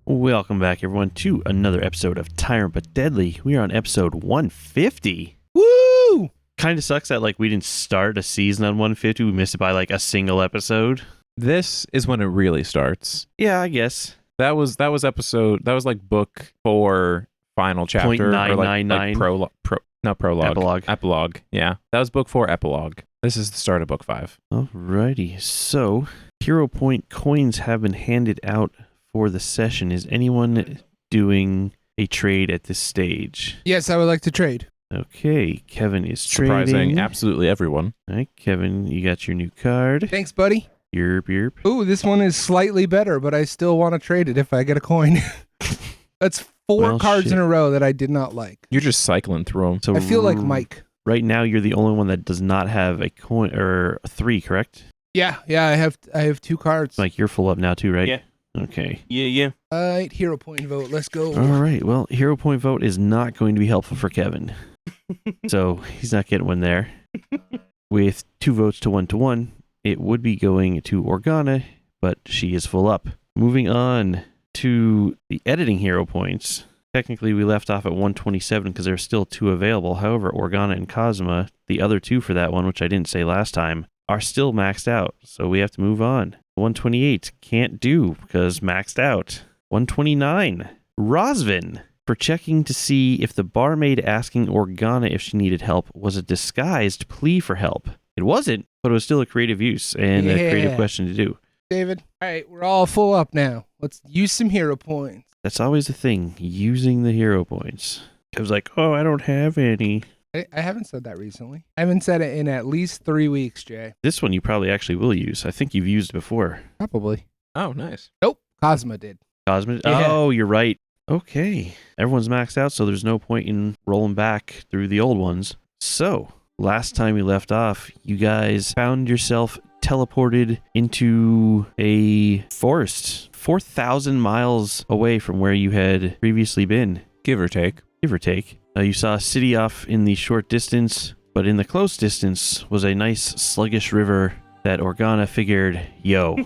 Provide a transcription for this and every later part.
Welcome back, everyone, to another episode of Tyrant but Deadly. We are on episode 150. Woo! Kind of sucks that we didn't start a season on 150. We missed it by a single episode. This is when it really starts. Yeah, I guess. That was book 4, final chapter. .999. Prologue. Epilogue. Yeah, that was book 4, epilogue. This is the start of book 5. Alrighty, so hero point coins have been handed out for the session. Is anyone doing a trade at this stage? Yes, I would like to trade. Okay, Kevin is Surprising trading. absolutely everyone. All right, Kevin, you got your new card. Thanks, buddy. Yerp. Ooh, this one is slightly better, but I still want to trade it if I get a coin. That's 4 cards in a row that I did not like. You're just cycling through them. So I feel like Mike. Right now, you're the only one that does not have a coin, or 3, correct? Yeah, I have 2 cards. Mike, you're full up now too, right? Yeah. Okay. Yeah. All right, hero point vote. Let's go. All right. Well, hero point vote is not going to be helpful for Kevin. So he's not getting one there. With 2 votes to 1-1, it would be going to Organa, but she is full up. Moving on to the editing hero points. Technically, we left off at 127 because there's still 2 available. However, Organa and Cosma, the other 2 for that one, which I didn't say last time, are still maxed out. So we have to move on. 128, can't do because maxed out. 129, Rosvin, for checking to see if the barmaid asking Organa if she needed help was a disguised plea for help. It wasn't, but it was still a creative use and a creative question to do. David. All right, we're all full up now. Let's use some hero points. That's always the thing, using the hero points. I was like, oh, I don't have any. I haven't said that recently. I haven't said it in at least 3 weeks, Jay. This one you probably actually will use. I think you've used it before. Probably. Oh, nice. Nope. Cosma did. Cosmic? Yeah. Oh, you're right. Okay. Everyone's maxed out, so there's no point in rolling back through the old ones. So, last time we left off, you guys found yourself teleported into a forest 4,000 miles away from where you had previously been. Give or take. Give or take. You saw a city off in the short distance, but in the close distance was a nice sluggish river that Organa figured, yo,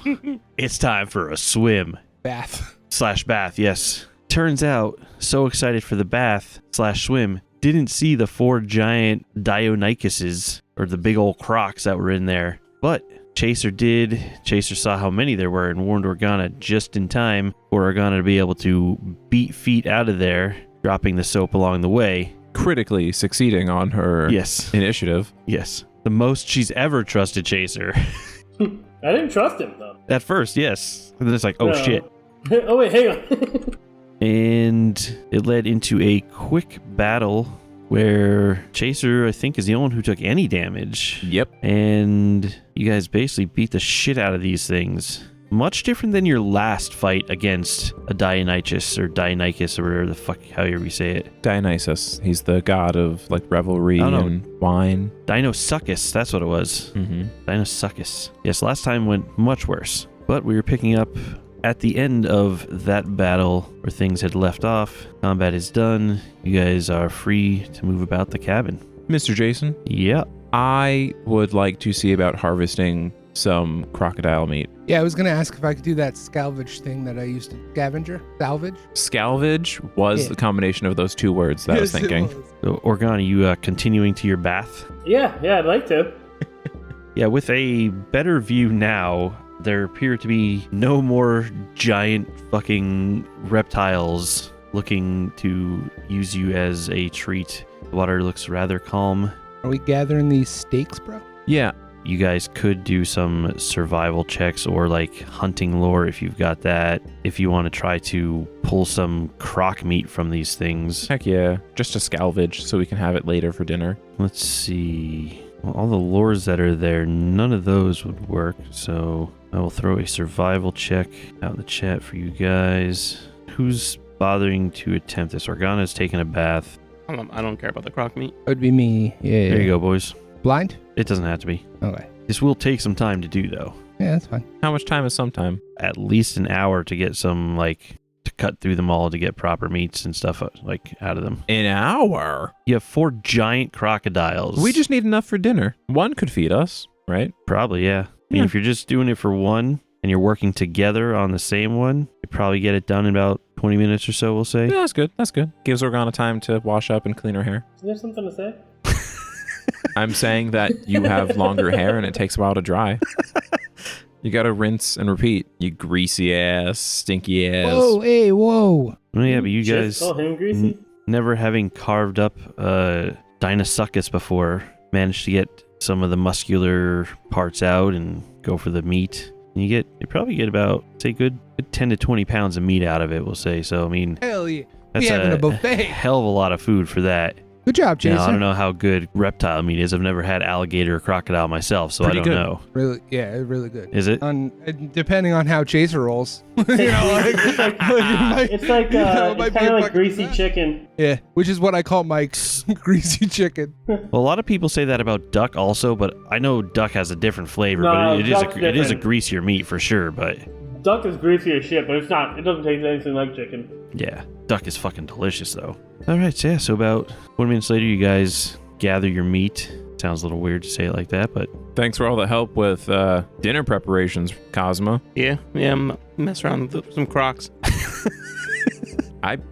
it's time for a swim. Bath. /bath, yes. Turns out, so excited for the bath/swim, didn't see the 4 giant Dionychuses, or the big old crocs that were in there. But Chaser did. Chaser saw how many there were and warned Organa just in time for Organa to be able to beat feet out of there, dropping the soap along the way. Critically succeeding on her initiative. Yes. The most she's ever trusted Chaser. I didn't trust him, though. At first, yes. And then it's like, oh, shit. Oh, wait, hang on. And it led into a quick battle where Chaser, I think, is the only one who took any damage. Yep. And you guys basically beat the shit out of these things. Much different than your last fight against a Dionychus or Dionychus or whatever the fuck, however you say it. Dionysus. He's the god of revelry and wine. Dinosuchus, that's what it was. Mm-hmm. Dinosuchus. Yes, last time went much worse. But we were picking up at the end of that battle where things had left off. Combat is done. You guys are free to move about the cabin. Mr. Jason? Yeah. I would like to see about harvesting some crocodile meat. Yeah, I was going to ask if I could do that salvage thing that I used to salvage. Salvage was the combination of those 2 words that I was thinking. So, Organa, you continuing to your bath? Yeah, I'd like to. Yeah, with a better view now, there appear to be no more giant fucking reptiles looking to use you as a treat. The water looks rather calm. Are we gathering these steaks, bro? Yeah. You guys could do some survival checks or hunting lore if you've got that. If you want to try to pull some croc meat from these things. Heck yeah. Just a salvage so we can have it later for dinner. Let's see. Well, all the lures that are there, none of those would work. So I will throw a survival check out in the chat for you guys. Who's bothering to attempt this? Organa's taking a bath. I don't care about the croc meat. It would be me. Yeah. There you go, boys. Blind? It doesn't have to be. Okay. This will take some time to do, though. Yeah, that's fine. How much time is some time? At least an hour to get some, to cut through them all to get proper meats and stuff, out of them. An hour? You have 4 giant crocodiles. We just need enough for dinner. 1 could feed us, right? Probably, yeah. I mean, if you're just doing it for 1, and you're working together on the same one, you probably get it done in about 20 minutes or so, we'll say. Yeah, that's good. That's good. Gives Organa time to wash up and clean her hair. Is there something to say? I'm saying that you have longer hair and it takes a while to dry. You gotta rinse and repeat, you greasy ass, stinky ass. Whoa, hey, whoa. Oh, yeah, but you Just guys, call him greasy? never having carved up Dinosuchus before, managed to get some of the muscular parts out and go for the meat. And you probably get about, say, good 10 to 20 pounds of meat out of it, we'll say. So, I mean, Hell yeah. that's We having a buffet. hell of a lot of food for that. Good job, Jason. Now, I don't know how good reptile meat is. I've never had alligator or crocodile myself, so Pretty I don't good. know. Really, yeah, really good. Is it? Depending on how Chaser rolls. It's kind of like greasy chicken. Yeah, which is what I call Mike's greasy chicken. Well, a lot of people say that about duck also, but I know duck has a different flavor, No, but it is duck's a different. greasier meat for sure, but Duck is greasy as shit, but it's not. It doesn't taste anything like chicken. yeah, duck is fucking delicious though. All right, so yeah, so about 20 minutes later, you guys gather your meat. Sounds a little weird to say it like that, but Thanks for all the help with dinner preparations, Cosmo. Yeah, mess around with some Crocs.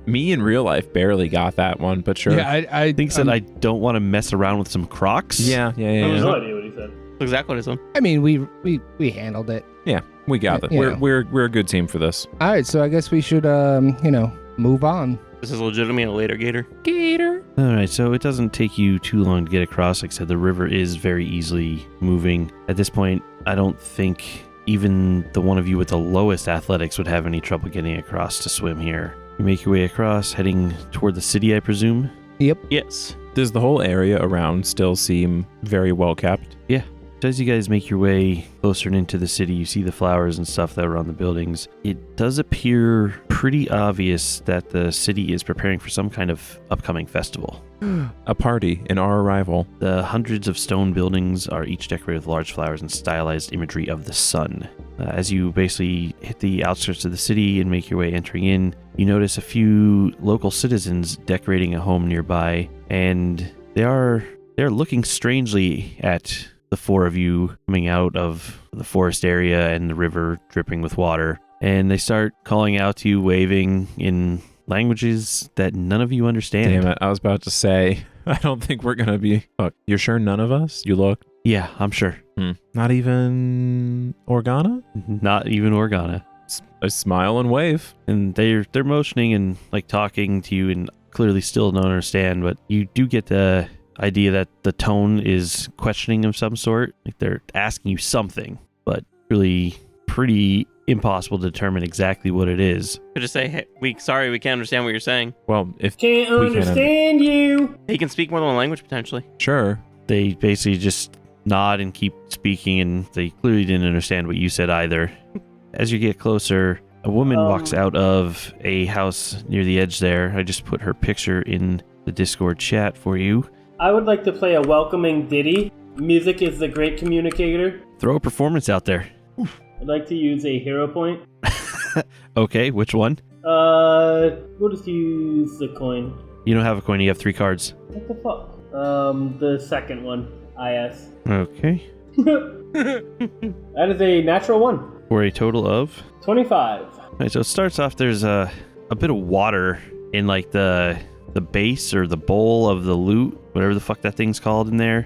Me in real life barely got that one, but sure. Yeah, I think that I don't want to mess around with some Crocs. Yeah. I have no idea what he said. That's exactly what it said. I mean, we handled it. Yeah, we got it. Yeah. We're a good team for this. All right, so I guess we should, move on. This is legitimately a later gator. All right, so it doesn't take you too long to get across. Like I said, the river is very easily moving. At this point, I don't think even the one of you with the lowest athletics would have any trouble getting across to swim here. You make your way across, heading toward the city, I presume? Yes. Does the whole area around still seem very well kept? Yeah. So as you guys make your way closer and into the city, you see the flowers and stuff that are on the buildings. It does appear pretty obvious that the city is preparing for some kind of upcoming festival. A party in our arrival. The hundreds of stone buildings are each decorated with large flowers and stylized imagery of the sun. As you basically hit the outskirts of the city and make your way entering in, you notice a few local citizens decorating a home nearby, and they're looking strangely at the four of you coming out of the forest area and the river dripping with water. And they start calling out to you, waving in languages that none of you understand. Damn it, I was about to say, I don't think we're going to be... Oh, you're sure none of us? You look... Yeah, I'm sure. Not even Organa? Not even Organa. A smile and wave. And they're motioning and like talking to you and clearly still don't understand, but you do get the idea that the tone is questioning of some sort. Like they're asking you something, but really pretty impossible to determine exactly what it is. Could just say, hey, we can't understand what you're saying. Well, if Can't we can understand you. He can speak more than one language, potentially. Sure. They basically just nod and keep speaking, and they clearly didn't understand what you said either. As you get closer, a woman walks out of a house near the edge there. I just put her picture in the Discord chat for you. I would like to play a welcoming ditty. Music is the great communicator. Throw a performance out there. I'd like to use a hero point. Okay, which one? We'll just use the coin. You don't have a coin, you have 3 cards. What the fuck? The second one. IS. Okay. That is a natural 1. For a total of... 25. Alright, so it starts off, there's a bit of water in like the base or the bowl of the loot, whatever the fuck that thing's called in there.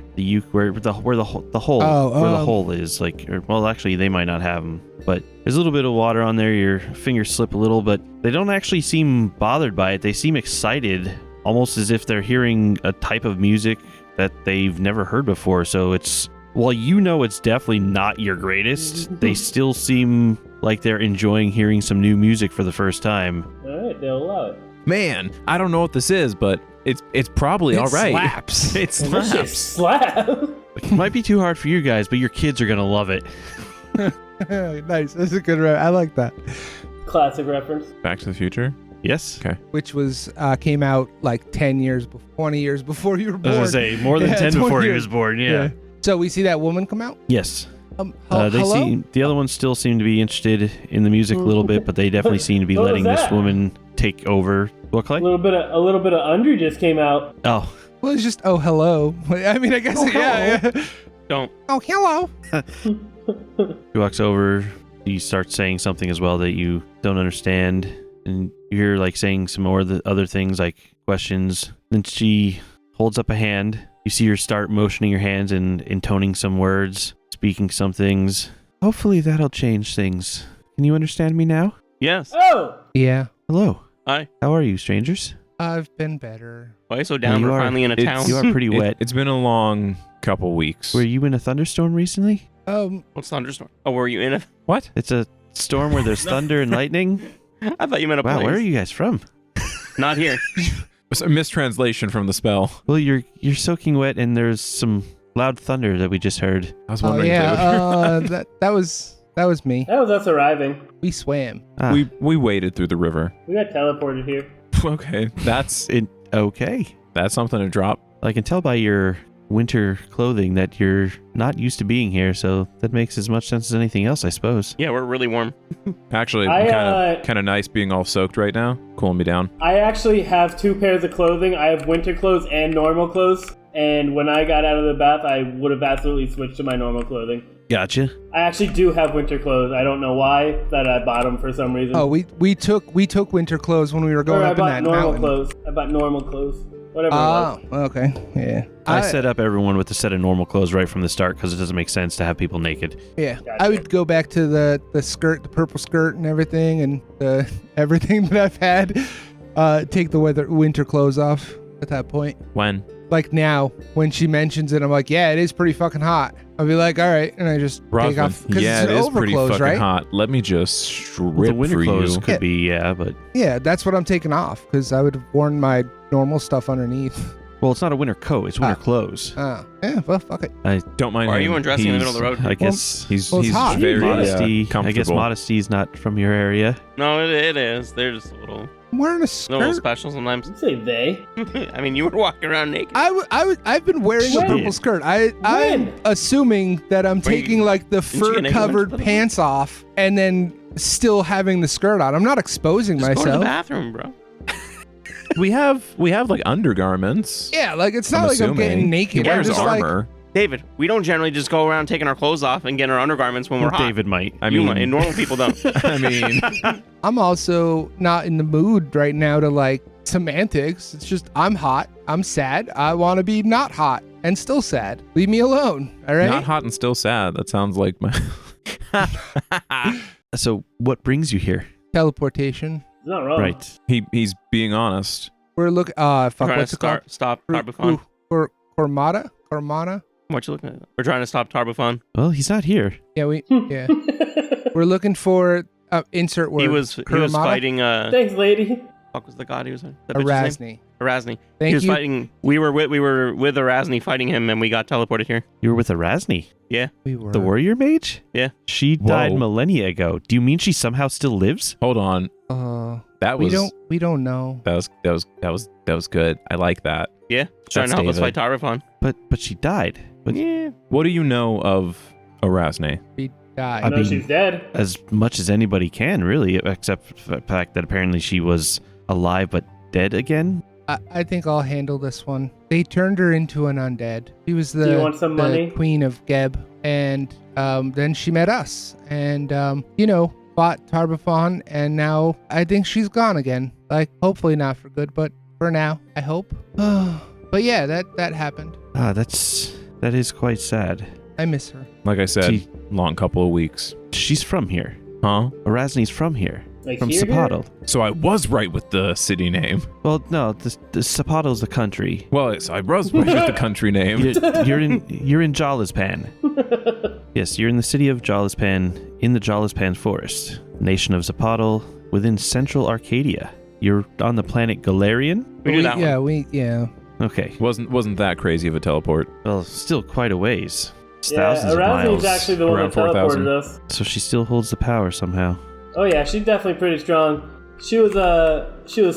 Where the hole is, like, well, actually they might not have them, but there's a little bit of water on there. Your fingers slip a little, but they don't actually seem bothered by it. They seem excited, almost as if they're hearing a type of music that they've never heard before. So it's, while you know it's definitely not your greatest, they still seem like they're enjoying hearing some new music for the first time. Alright, they'll allow it. Man, I don't know what this is, but it's probably all right. Slaps. It This shit slaps. slap. It might be too hard for you guys, but your kids are gonna love it. Nice. That's a good. I like that. Classic reference. Back to the Future? Yes? Okay. Which was came out like 10 years, 20 years before you were I born. was gonna say, more than Yeah, 10 20 before he years. was born, yeah. So we see that woman come out. Yes. Hello? The other ones still seem to be interested in the music a little bit, but they definitely seem to be What was letting this that? woman take over. What, Clay? A little bit of Undry just came out. Oh, Well, it's just hello. I mean, I guess Oh, yeah. Don't. Oh, hello. he walks over, She starts saying something as well that you don't understand, and you hear like saying some more of the other things like questions. Then she holds up a hand. You see her start motioning your hands and intoning some words, speaking some things. Hopefully that'll change things. Can you understand me now? Yes. Oh! Yeah, Hello. Hi. How are you, strangers? I've been better. Why are you so down? you We're are- finally in a town. You are pretty wet. It's been a long couple weeks. Were you in a thunderstorm recently? What's thunderstorm? Oh, were you in a... What? It's a storm where there's thunder and lightning. I thought you meant a Wow, place. where are you guys from? Not here. It's a mistranslation from the spell. Well, you're soaking wet, and there's some loud thunder that we just heard. I was Oh wondering yeah, that was me. That was us arriving. We swam. Ah, we waded through the river. We got teleported here. Okay, that's okay. something to drop. I can tell by your winter clothing that you're not used to being here, so that makes as much sense as anything else, I suppose. Yeah, we're really warm. Actually, I, kind of nice being all soaked right now, cooling me down. I actually have 2 pairs of clothing. I have winter clothes and normal clothes. And when I got out of the bath, I would have absolutely switched to my normal clothing. Gotcha. I actually do have winter clothes. I don't know why that I bought them for some reason. Oh, we took winter clothes when we were going Or I up in bought that normal mountain. clothes. I bought normal clothes. Whatever it Oh, was. okay, yeah. I set up everyone with a set of normal clothes right from the start because it doesn't make sense to have people naked. Yeah, Gotcha. I would go back to the skirt, the purple skirt, and everything, and the everything that I've had. Take the winter clothes off at that point. When? Like now, when she mentions it, I'm like, yeah, it is pretty fucking hot. I'll be like, all right, and I just take Rothman, off because yeah, it's it an is pretty overclothes, fucking right? hot. Let me just strip Well, the winter for clothes you. could be, yeah, but Yeah, that's what I'm taking off because I would have worn my normal stuff underneath. well, it's not a winter coat; it's winter clothes. Oh, yeah, well, fuck it. Don't mind Why are him. you undressing in the He's- middle of the road? I guess He's Well, it's hot. very modesty. comfortable. I guess modesty's not from your area. No, it is. They're just a little I'm wearing a skirt. special sometimes. You say they. I mean, you were walking around naked. I've been wearing a When? purple skirt. I'm When? assuming that I'm When you- taking like the didn't you get naked fur-covered once? pants off and then still having the skirt on. I'm not exposing Just go to the myself. bathroom, bro. We have like undergarments. Yeah, like it's not I'm like I'm getting assuming. naked. He I'm wears just like, armor. David, we don't generally just go around taking our clothes off and getting our undergarments when we're hot. David might. I You mean, might, and normal people don't. I mean, I'm also not in the mood right now to like semantics. It's just I'm hot. I'm sad. I want to be not hot and still sad. Leave me alone. All right. not hot and still sad. That sounds like my. So, what brings you here? Teleportation. It's not wrong. Right. He's being honest. We're looking. Fuck. We're trying What's to it called? stop Tarbufon. Kormata. Kormana. What you looking at? We're trying to stop Tarbufon. Well, he's not here. Yeah. Yeah. We're looking for insert word. He was Kuramata? fighting. Thanks, lady. Fuck was the god he was fighting? That bitch's name? Erasni. Erasni. Thank He was you. fighting. We were with Erasni fighting him, and we got teleported here. You were with Erasni, We were the warrior mage? Yeah. She died Whoa. millennia ago. Do you mean she somehow still lives? Hold on. That we was don't know. that was good. I like that. Yeah, trying to help us fight Tarbufon. But she died. But Yeah. What do you know of Erasne? We died. I know mean- she's dead. as much as anybody can, really, except for the fact that apparently she was alive but dead again. I think I'll handle this one. They turned her into an undead. She was Do you want some the money? queen of Geb, and then she met us, and fought Tarbufon, and now I think she's gone again. Like, hopefully not for good, but for now, I hope. But yeah, that happened. That is quite sad. I miss her. Like I said, She- long couple of weeks. She's from here. Huh? Erasni's from here. Like From here? Sapodal. So I was right with the city name. Well, no, the Sapodal's the country. Well, I was right with the country name. You're in Jalispan. Yes, you're in the city of Jalispan, in the Jalispan forest, nation of Zapodal, within central Arcadia. You're on the planet Galarian? We do that one. Yeah. Okay. Wasn't that crazy of a teleport? Well, still quite a ways. It's Yeah, thousands of Erasni's miles. actually the one Around that 4,000. teleported us. So she still holds the power somehow. Oh yeah, she's definitely pretty strong. She was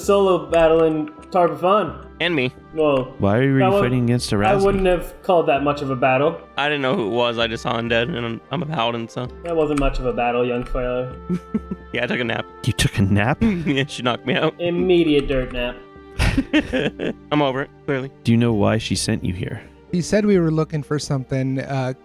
solo battling Tarbufon. And me. Well, Why are you That one- fighting against I Erasni? wouldn't have called that much of a battle. I didn't know who it was. I just saw undead, and I'm a paladin, so That wasn't much of a battle, young fella. yeah, I took a nap. You took a nap? Yeah, she knocked me out. Immediate dirt nap. I'm over it, clearly. Do you know why she sent you here? He said we were looking for something, something.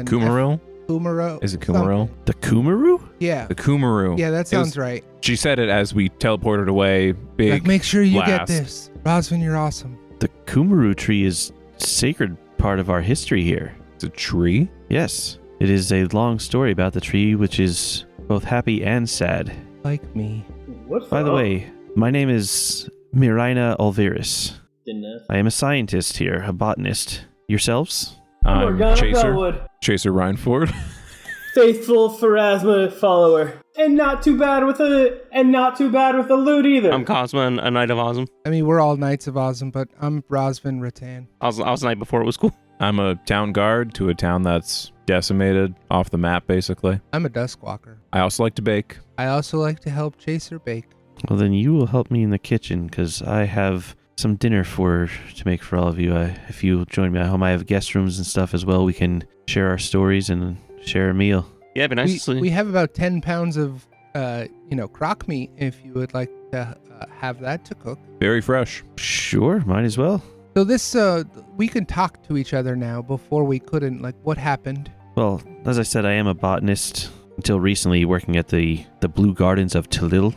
Kumaril? Kumaro. Is it Kumaro? The Kumaru? Yeah. The Kumaru. Yeah, that sounds right. She said it as we teleported away. Big. Like, make sure you get blast. this. Rosvin, you're awesome. The Kumaru tree is a sacred part of our history here. It's a tree. Yes, it is a long story about the tree, which is both happy and sad. Like me. What's By the up? way, my name is Miraina Olveris. I am a scientist here, a botanist. Yourselves? I'm Morgana Chaser. Bellwood, Chaser Rhineford. faithful Pharasma follower, and not too bad with a loot either. I'm Cosmo, a Knight of Ozum. I mean, we're all Knights of Ozum, but I'm Rosvin Rattan. I was a Knight before it was cool. I'm a town guard to a town that's decimated, off the map, basically. I'm a Duskwalker. I also like to bake. I also like to help Chaser bake. Well, then you will help me in the kitchen, because I have some dinner to make for all of you. If you join me at home, I have guest rooms and stuff as well. We can share our stories and share a meal. Yeah, it'd be nice to see. We have about 10 pounds of, crock meat if you would like to have that to cook. Very fresh. Sure, might as well. So this, we can talk to each other now. Before we couldn't. Like, what happened? Well, as I said, I am a botanist. Until recently, working at the Blue Gardens of Talil.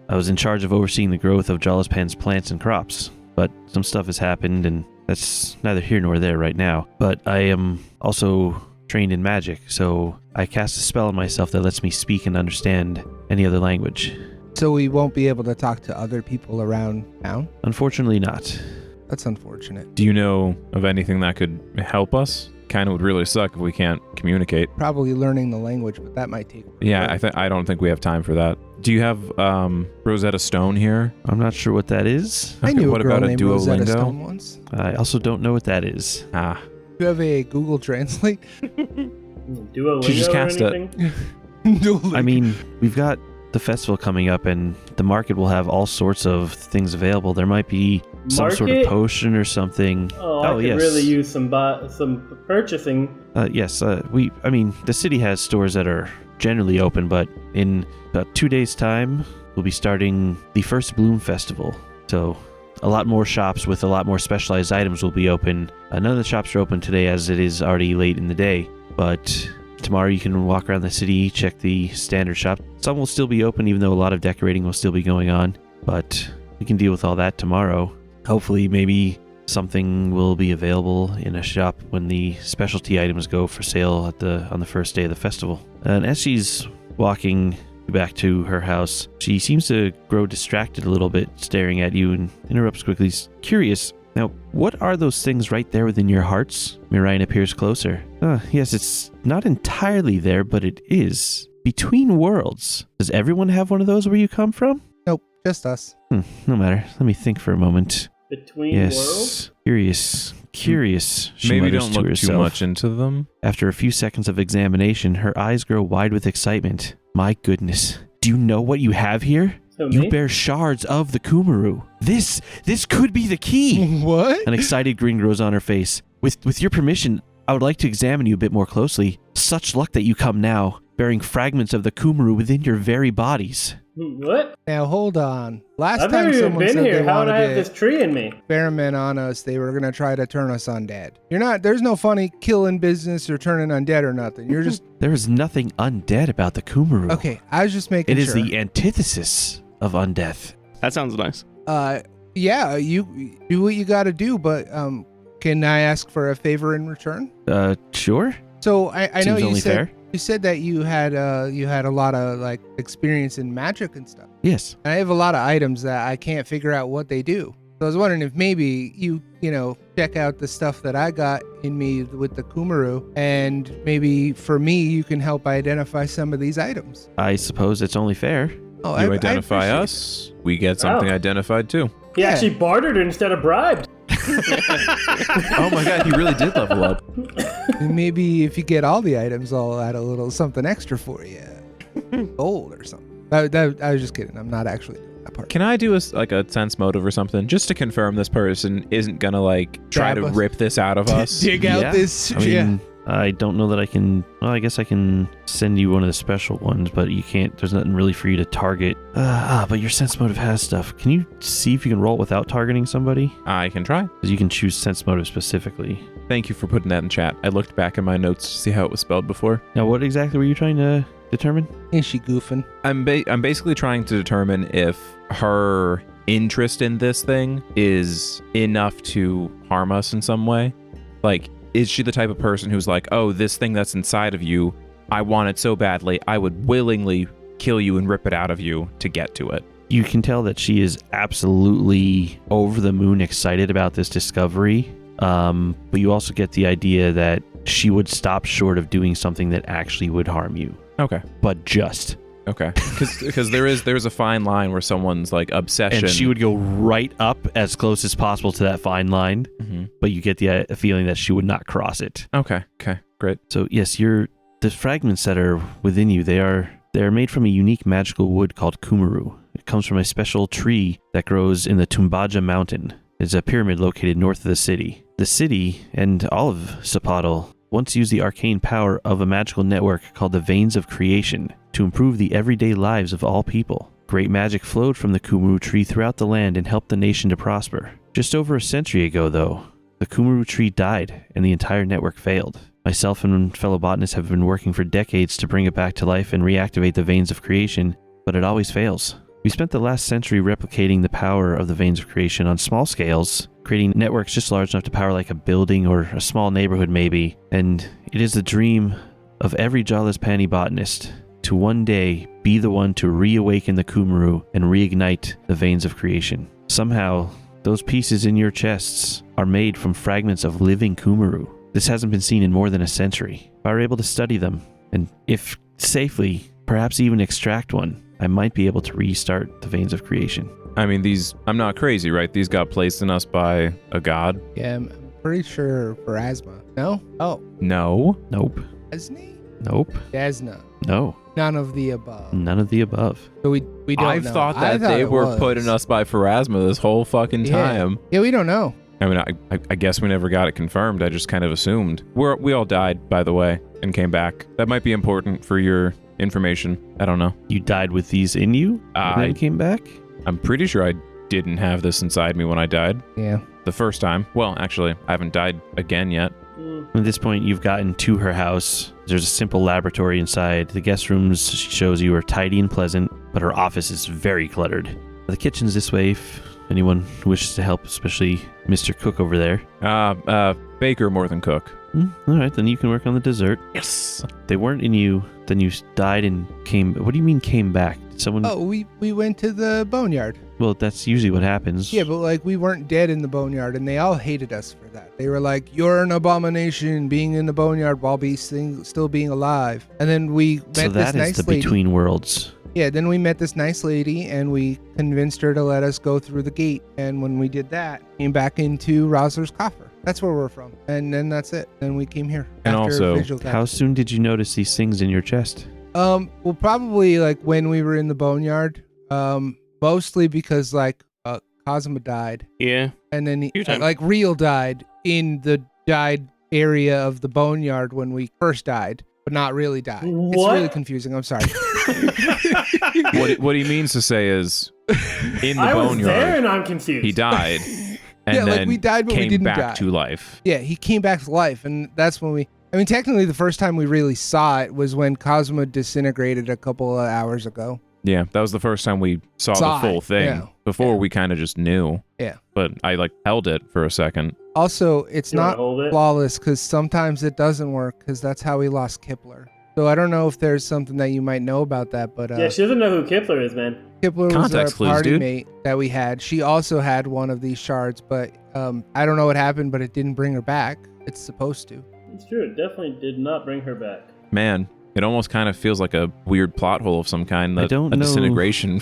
I was in charge of overseeing the growth of Jolispan's plants and crops. But some stuff has happened, and that's neither here nor there right now. But I am also trained in magic, so I cast a spell on myself that lets me speak and understand any other language. So we won't be able to talk to other people around town? Unfortunately not. That's unfortunate. Do you know of anything that could help us? Kind of would really suck if we can't communicate. Probably learning the language, but that might take... Yeah, I don't think we have time for that. Do you have Rosetta Stone here? I'm not sure what that is. I knew what a girl about a named Rosetta Duolingo? Stone once. I also don't know what that is. Ah, You have a Google Translate? Duolingo She just or cast it. anything? I mean, we've got the festival coming up, and the market will have all sorts of things available. There might be some sort of Market? potion or something. Oh, I could yes. really use some purchasing. Yes, the city has stores that are generally open, but in about 2 days' time, we'll be starting the first Bloom Festival. So a lot more shops with a lot more specialized items will be open. None of the shops are open today as it is already late in the day, but tomorrow you can walk around the city, check the standard shop. Some will still be open, even though a lot of decorating will still be going on, but we can deal with all that tomorrow. Hopefully, maybe something will be available in a shop when the specialty items go for sale on the first day of the festival. And as she's walking back to her house, she seems to grow distracted a little bit, staring at you, and interrupts quickly. Curious, now, what are those things right there within your hearts? Miraina peers closer. Yes, it's not entirely there, but it is. Between worlds. Does everyone have one of those where you come from? Nope, just us. No matter. Let me think for a moment. Between Yes. worlds? Curious. She maybe mutters don't to look herself. too much into them. After a few seconds of examination, her eyes grow wide with excitement. My goodness. Do you know what you have here? So You me? bear shards of the Kumaru. This could be the key. What? An excited grin grows on her face. With your permission, I would like to examine you a bit more closely. Such luck that you come now, bearing fragments of the Kumaru within your very bodies. What? Now, hold on. Last I've time never even someone been said here. they How would wanted I have to this tree in me? experiment on us, they were going to try to turn us undead. There's no funny killing business or turning undead or nothing. You're just... There is nothing undead about the Kumaru. Okay, I was just making It sure. is the antithesis of undeath. That sounds nice. Yeah, you do what you got to do, but can I ask for a favor in return? Sure. So I know Seems you only said fair. you said that you had a lot of like experience in magic and stuff. Yes. And I have a lot of items that I can't figure out what they do. So I was wondering if maybe you check out the stuff that I got in me with the Kumaru, and maybe for me you can help identify some of these items. I suppose it's only fair. Oh, You I identify appreciate us, we get something Wow. identified too. He Yeah. actually bartered it instead of bribed. Oh my god, he really did level up. it. And maybe if you get all the items, I'll add a little something extra for you, gold or something. I was just kidding. I'm not actually doing that part. Can I do a sense motive or something just to confirm this person isn't gonna try Grab to us. rip this out of us? Dig out Yeah. this. I mean, I don't know that I can. Well, I guess I can send you one of the special ones, but you can't. There's nothing really for you to target. But your sense motive has stuff. Can you see if you can roll it without targeting somebody? I can try. Because you can choose sense motive specifically. Thank you for putting that in chat. I looked back in my notes to see how it was spelled before. Now, what exactly were you trying to determine? Is she goofing? I'm basically trying to determine if her interest in this thing is enough to harm us in some way. Like, is she the type of person who's like, oh, this thing that's inside of you, I want it so badly, I would willingly kill you and rip it out of you to get to it? You can tell that she is absolutely over the moon excited about this discovery. But you also get the idea that she would stop short of doing something that actually would harm you. Okay. But just. Okay. Because there is a fine line where someone's like obsession. And she would go right up as close as possible to that fine line. Mm-hmm. But you get the feeling that she would not cross it. Okay. Great. So yes, the fragments that are within you, they are made from a unique magical wood called kumuru. It comes from a special tree that grows in the Tumbaja mountain. It's a pyramid located north of the city. The city and all of Zapotl once used the arcane power of a magical network called the Veins of Creation to improve the everyday lives of all people. Great magic flowed from the Kumuru tree throughout the land and helped the nation to prosper. Just over a century ago, though, the Kumuru tree died and the entire network failed. Myself and fellow botanists have been working for decades to bring it back to life and reactivate the Veins of Creation, but it always fails. We spent the last century replicating the power of the Veins of Creation on small scales, creating networks just large enough to power like a building or a small neighborhood maybe, and it is the dream of every jawless panty botanist to one day be the one to reawaken the Kumuru and reignite the Veins of Creation. Somehow, those pieces in your chests are made from fragments of living Kumuru. This hasn't been seen in more than a century. If I were able to study them, and if safely, perhaps even extract one, I might be able to restart the Veins of Creation. I mean, I'm not crazy, right? These got placed in us by a god? Yeah, I'm pretty sure Pharasma. No? Oh. No. Nope. Desna? Nope. Desna. No. None of the above. None of the above. So we don't I've know. thought I that they it were was. putting us by Pharasma this whole fucking time. Yeah, we don't know. I mean, I guess we never got it confirmed. I just kind of assumed. We all died, by the way, and came back. That might be important for your information. I don't know. You died with these in you and then came back? I'm pretty sure I didn't have this inside me when I died. Yeah. The first time. Well, actually, I haven't died again yet. At this point, you've gotten to her house. There's a simple laboratory inside. The guest rooms, she shows you, are tidy and pleasant, but her office is very cluttered. The kitchen's this way if anyone wishes to help, especially Mr. Cook over there. Baker more than cook. All right, then you can work on the dessert. Yes. They weren't in you, then you died and came... What do you mean came back? Did someone... Oh, we went to the boneyard. Well, that's usually what happens. Yeah, but like we weren't dead in the boneyard, and they all hated us for that. They were like, "You're an abomination, being in the boneyard while still being alive." And then we met So this that is nice the lady. between worlds. Yeah, then we met this nice lady, and we convinced her to let us go through the gate. And when we did that, came back into Rosler's coffer. That's where we're from. And then that's it. Then we came here. And after also, visual How capture. soon did you notice these things in your chest? Well, probably like when we were in the boneyard. Mostly because like Cosma died, Yeah. and then Few times. like Real died in the died area of the boneyard when we first died, but not really died. It's What? really confusing. I'm sorry. What he means to say is, in the I was there boneyard, and I'm confused. he died, and Yeah, like, then we died, but we came didn't back die. to life. Yeah, he came back to life, and that's when I mean, technically, the first time we really saw it was when Cosmo disintegrated a couple of hours ago. Yeah, that was the first time we saw Saw the full it, thing. yeah. Before Yeah. we kind of just knew. Yeah. But I like held it for a second. Also, it's You wanna not hold it? flawless because sometimes it doesn't work because that's how we lost Kipler. So I don't know if there's something that you might know about that, but Yeah, she doesn't know who Kipler is, man. Kipler was Context our clues, party dude. mate that we had. She also had one of these shards, but I don't know what happened, but it didn't bring her back. It's supposed to. It's true. It definitely did not bring her back. Man, it almost kind of feels like a weird plot hole of some kind I that don't a know. disintegration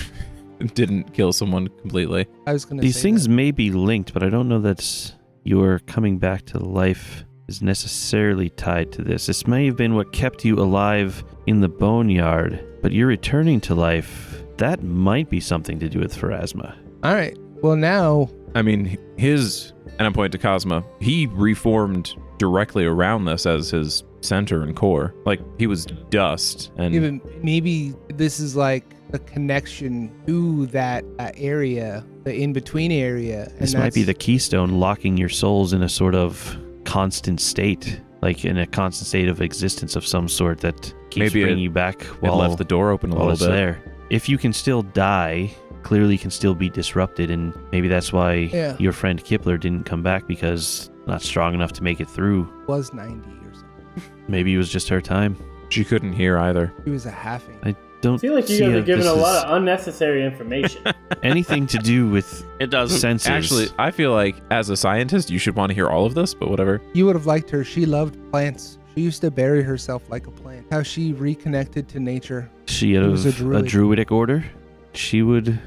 didn't kill someone completely. I was gonna These say things that. may be linked, but I don't know that your coming back to life is necessarily tied to this. This may have been what kept you alive in the boneyard, but you're returning to life. That might be something to do with Pharasma. All right. Well, now I mean, and I'm pointing to Cosmo, he reformed directly around this as his center and core. Like, he was dust. And Even maybe this is like the connection to that area, the in-between area. And This might be the that's- keystone locking your souls in a sort of constant state, like in a constant state of existence of some sort that keeps Maybe bringing it- you back it while left the door open a while little it's bit. there. If you can still die, clearly can still be disrupted, and maybe that's why Yeah. your friend Kipler didn't come back, because not strong enough to make it through. was 90 or something. Maybe it was just her time. She couldn't hear either. He was a halfing. Don't I feel like you see guys how are giving this a lot is of unnecessary information. anything to do with It does. senses. Actually, I feel like as a scientist, you should want to hear all of this, but whatever. You would have liked her. She loved plants. She used to bury herself like a plant. How she reconnected to nature. she It was of a druid. druidic order, she would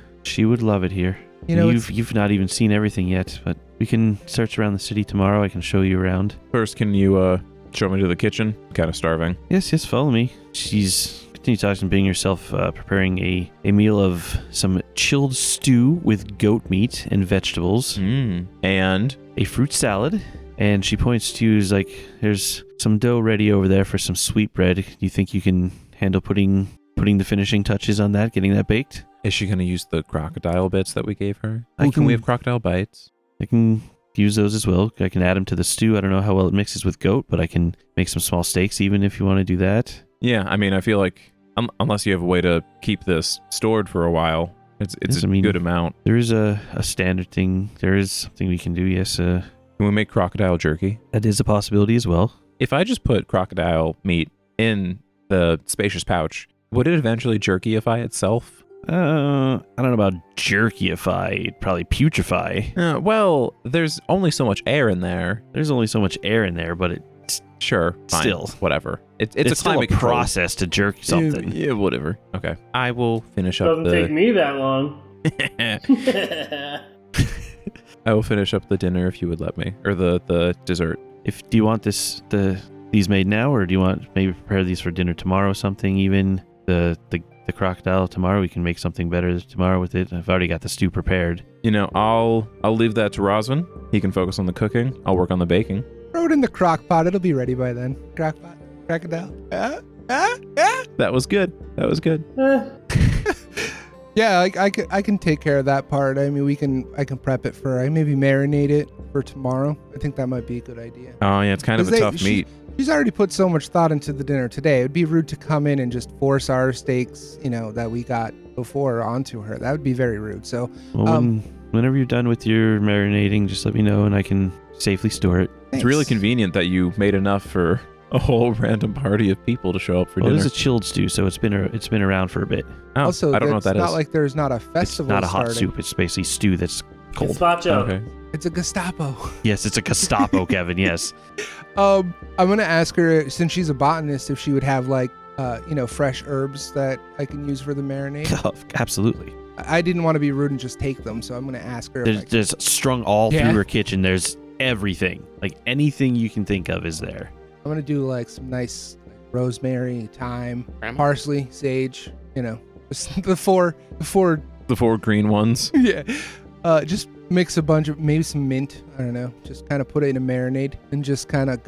love it here. You know, you've not even seen everything yet, but we can search around the city tomorrow. I can show you around. First, can you show me to the kitchen? Kind of starving. Yes, follow me. She's continue talking, being herself, preparing a meal of some chilled stew with goat meat and vegetables, And a fruit salad, and she points to you as like, there's some dough ready over there for some sweetbread. Do you think you can handle putting the finishing touches on that, getting that baked? is she going to use the crocodile bits that we gave her? I Can we can- have crocodile bites? I can use those as well. I can add them to the stew. I don't know how well it mixes with goat, but I can make some small steaks even if you want to do that. Yeah, I mean, I feel like unless you have a way to keep this stored for a while, it's Yes, a I mean- good amount. There is a standard thing. There is something we can do, yes. Can we make crocodile jerky? That is a possibility as well. If I just put crocodile meat in the spacious pouch, would it eventually jerkyify itself? I don't know about jerkyify. It'd probably putrefy. Well, there's only so much air in there. There's only so much air in there, but it's Sure, fine, Still. whatever. It's still a climate control. process to jerk something. Yeah, whatever. Okay, I will finish up Doesn't take the. me that long. I will finish up the dinner if you would let me, or the dessert. Do you want these made now, or do you want maybe prepare these for dinner tomorrow? Something even the crocodile tomorrow. We can make something better tomorrow with it. I've already got the stew prepared. You know, I'll leave that to Rosvin. He can focus on the cooking. I'll work on the baking. throw it in the crock pot. It'll be ready by then. Crock pot. Crocodile. That was good. That was good. Yeah, I can take care of that part. I mean, I can prep it for, I maybe marinate it for tomorrow. I think that might be a good idea. Oh yeah, it's kind of a 'Cause tough meat. She's already put so much thought into the dinner today. It'd be rude to come in and just force our steaks, that we got before onto her. That would be very rude. So, Well, whenever you're done with your marinating, just let me know and I can safely store it. It's really thanks. convenient that you made enough for a whole random party of people to show up for Well, it dinner. is a chilled stew, so it's been around for a bit. Oh, Also, I don't know what it's that not is. like there's not a It's festival not a hot starting. soup. It's basically stew that's cold. Gazpacho. Okay. It's a Gestapo. Yes, it's a Gestapo, Kevin. Yes. I'm gonna ask her, since she's a botanist, if she would have fresh herbs that I can use for the marinade. Absolutely. I didn't want to be rude and just take them, so I'm gonna ask her. There's strung all Yeah. through her kitchen. There's everything. Like anything you can think of is there. I'm gonna do some nice rosemary, thyme, Grandma? parsley, sage. Just the four. The four green ones. Yeah. Just mix a bunch of, maybe some mint. I don't know. Just kind of put it in a marinade and just kind of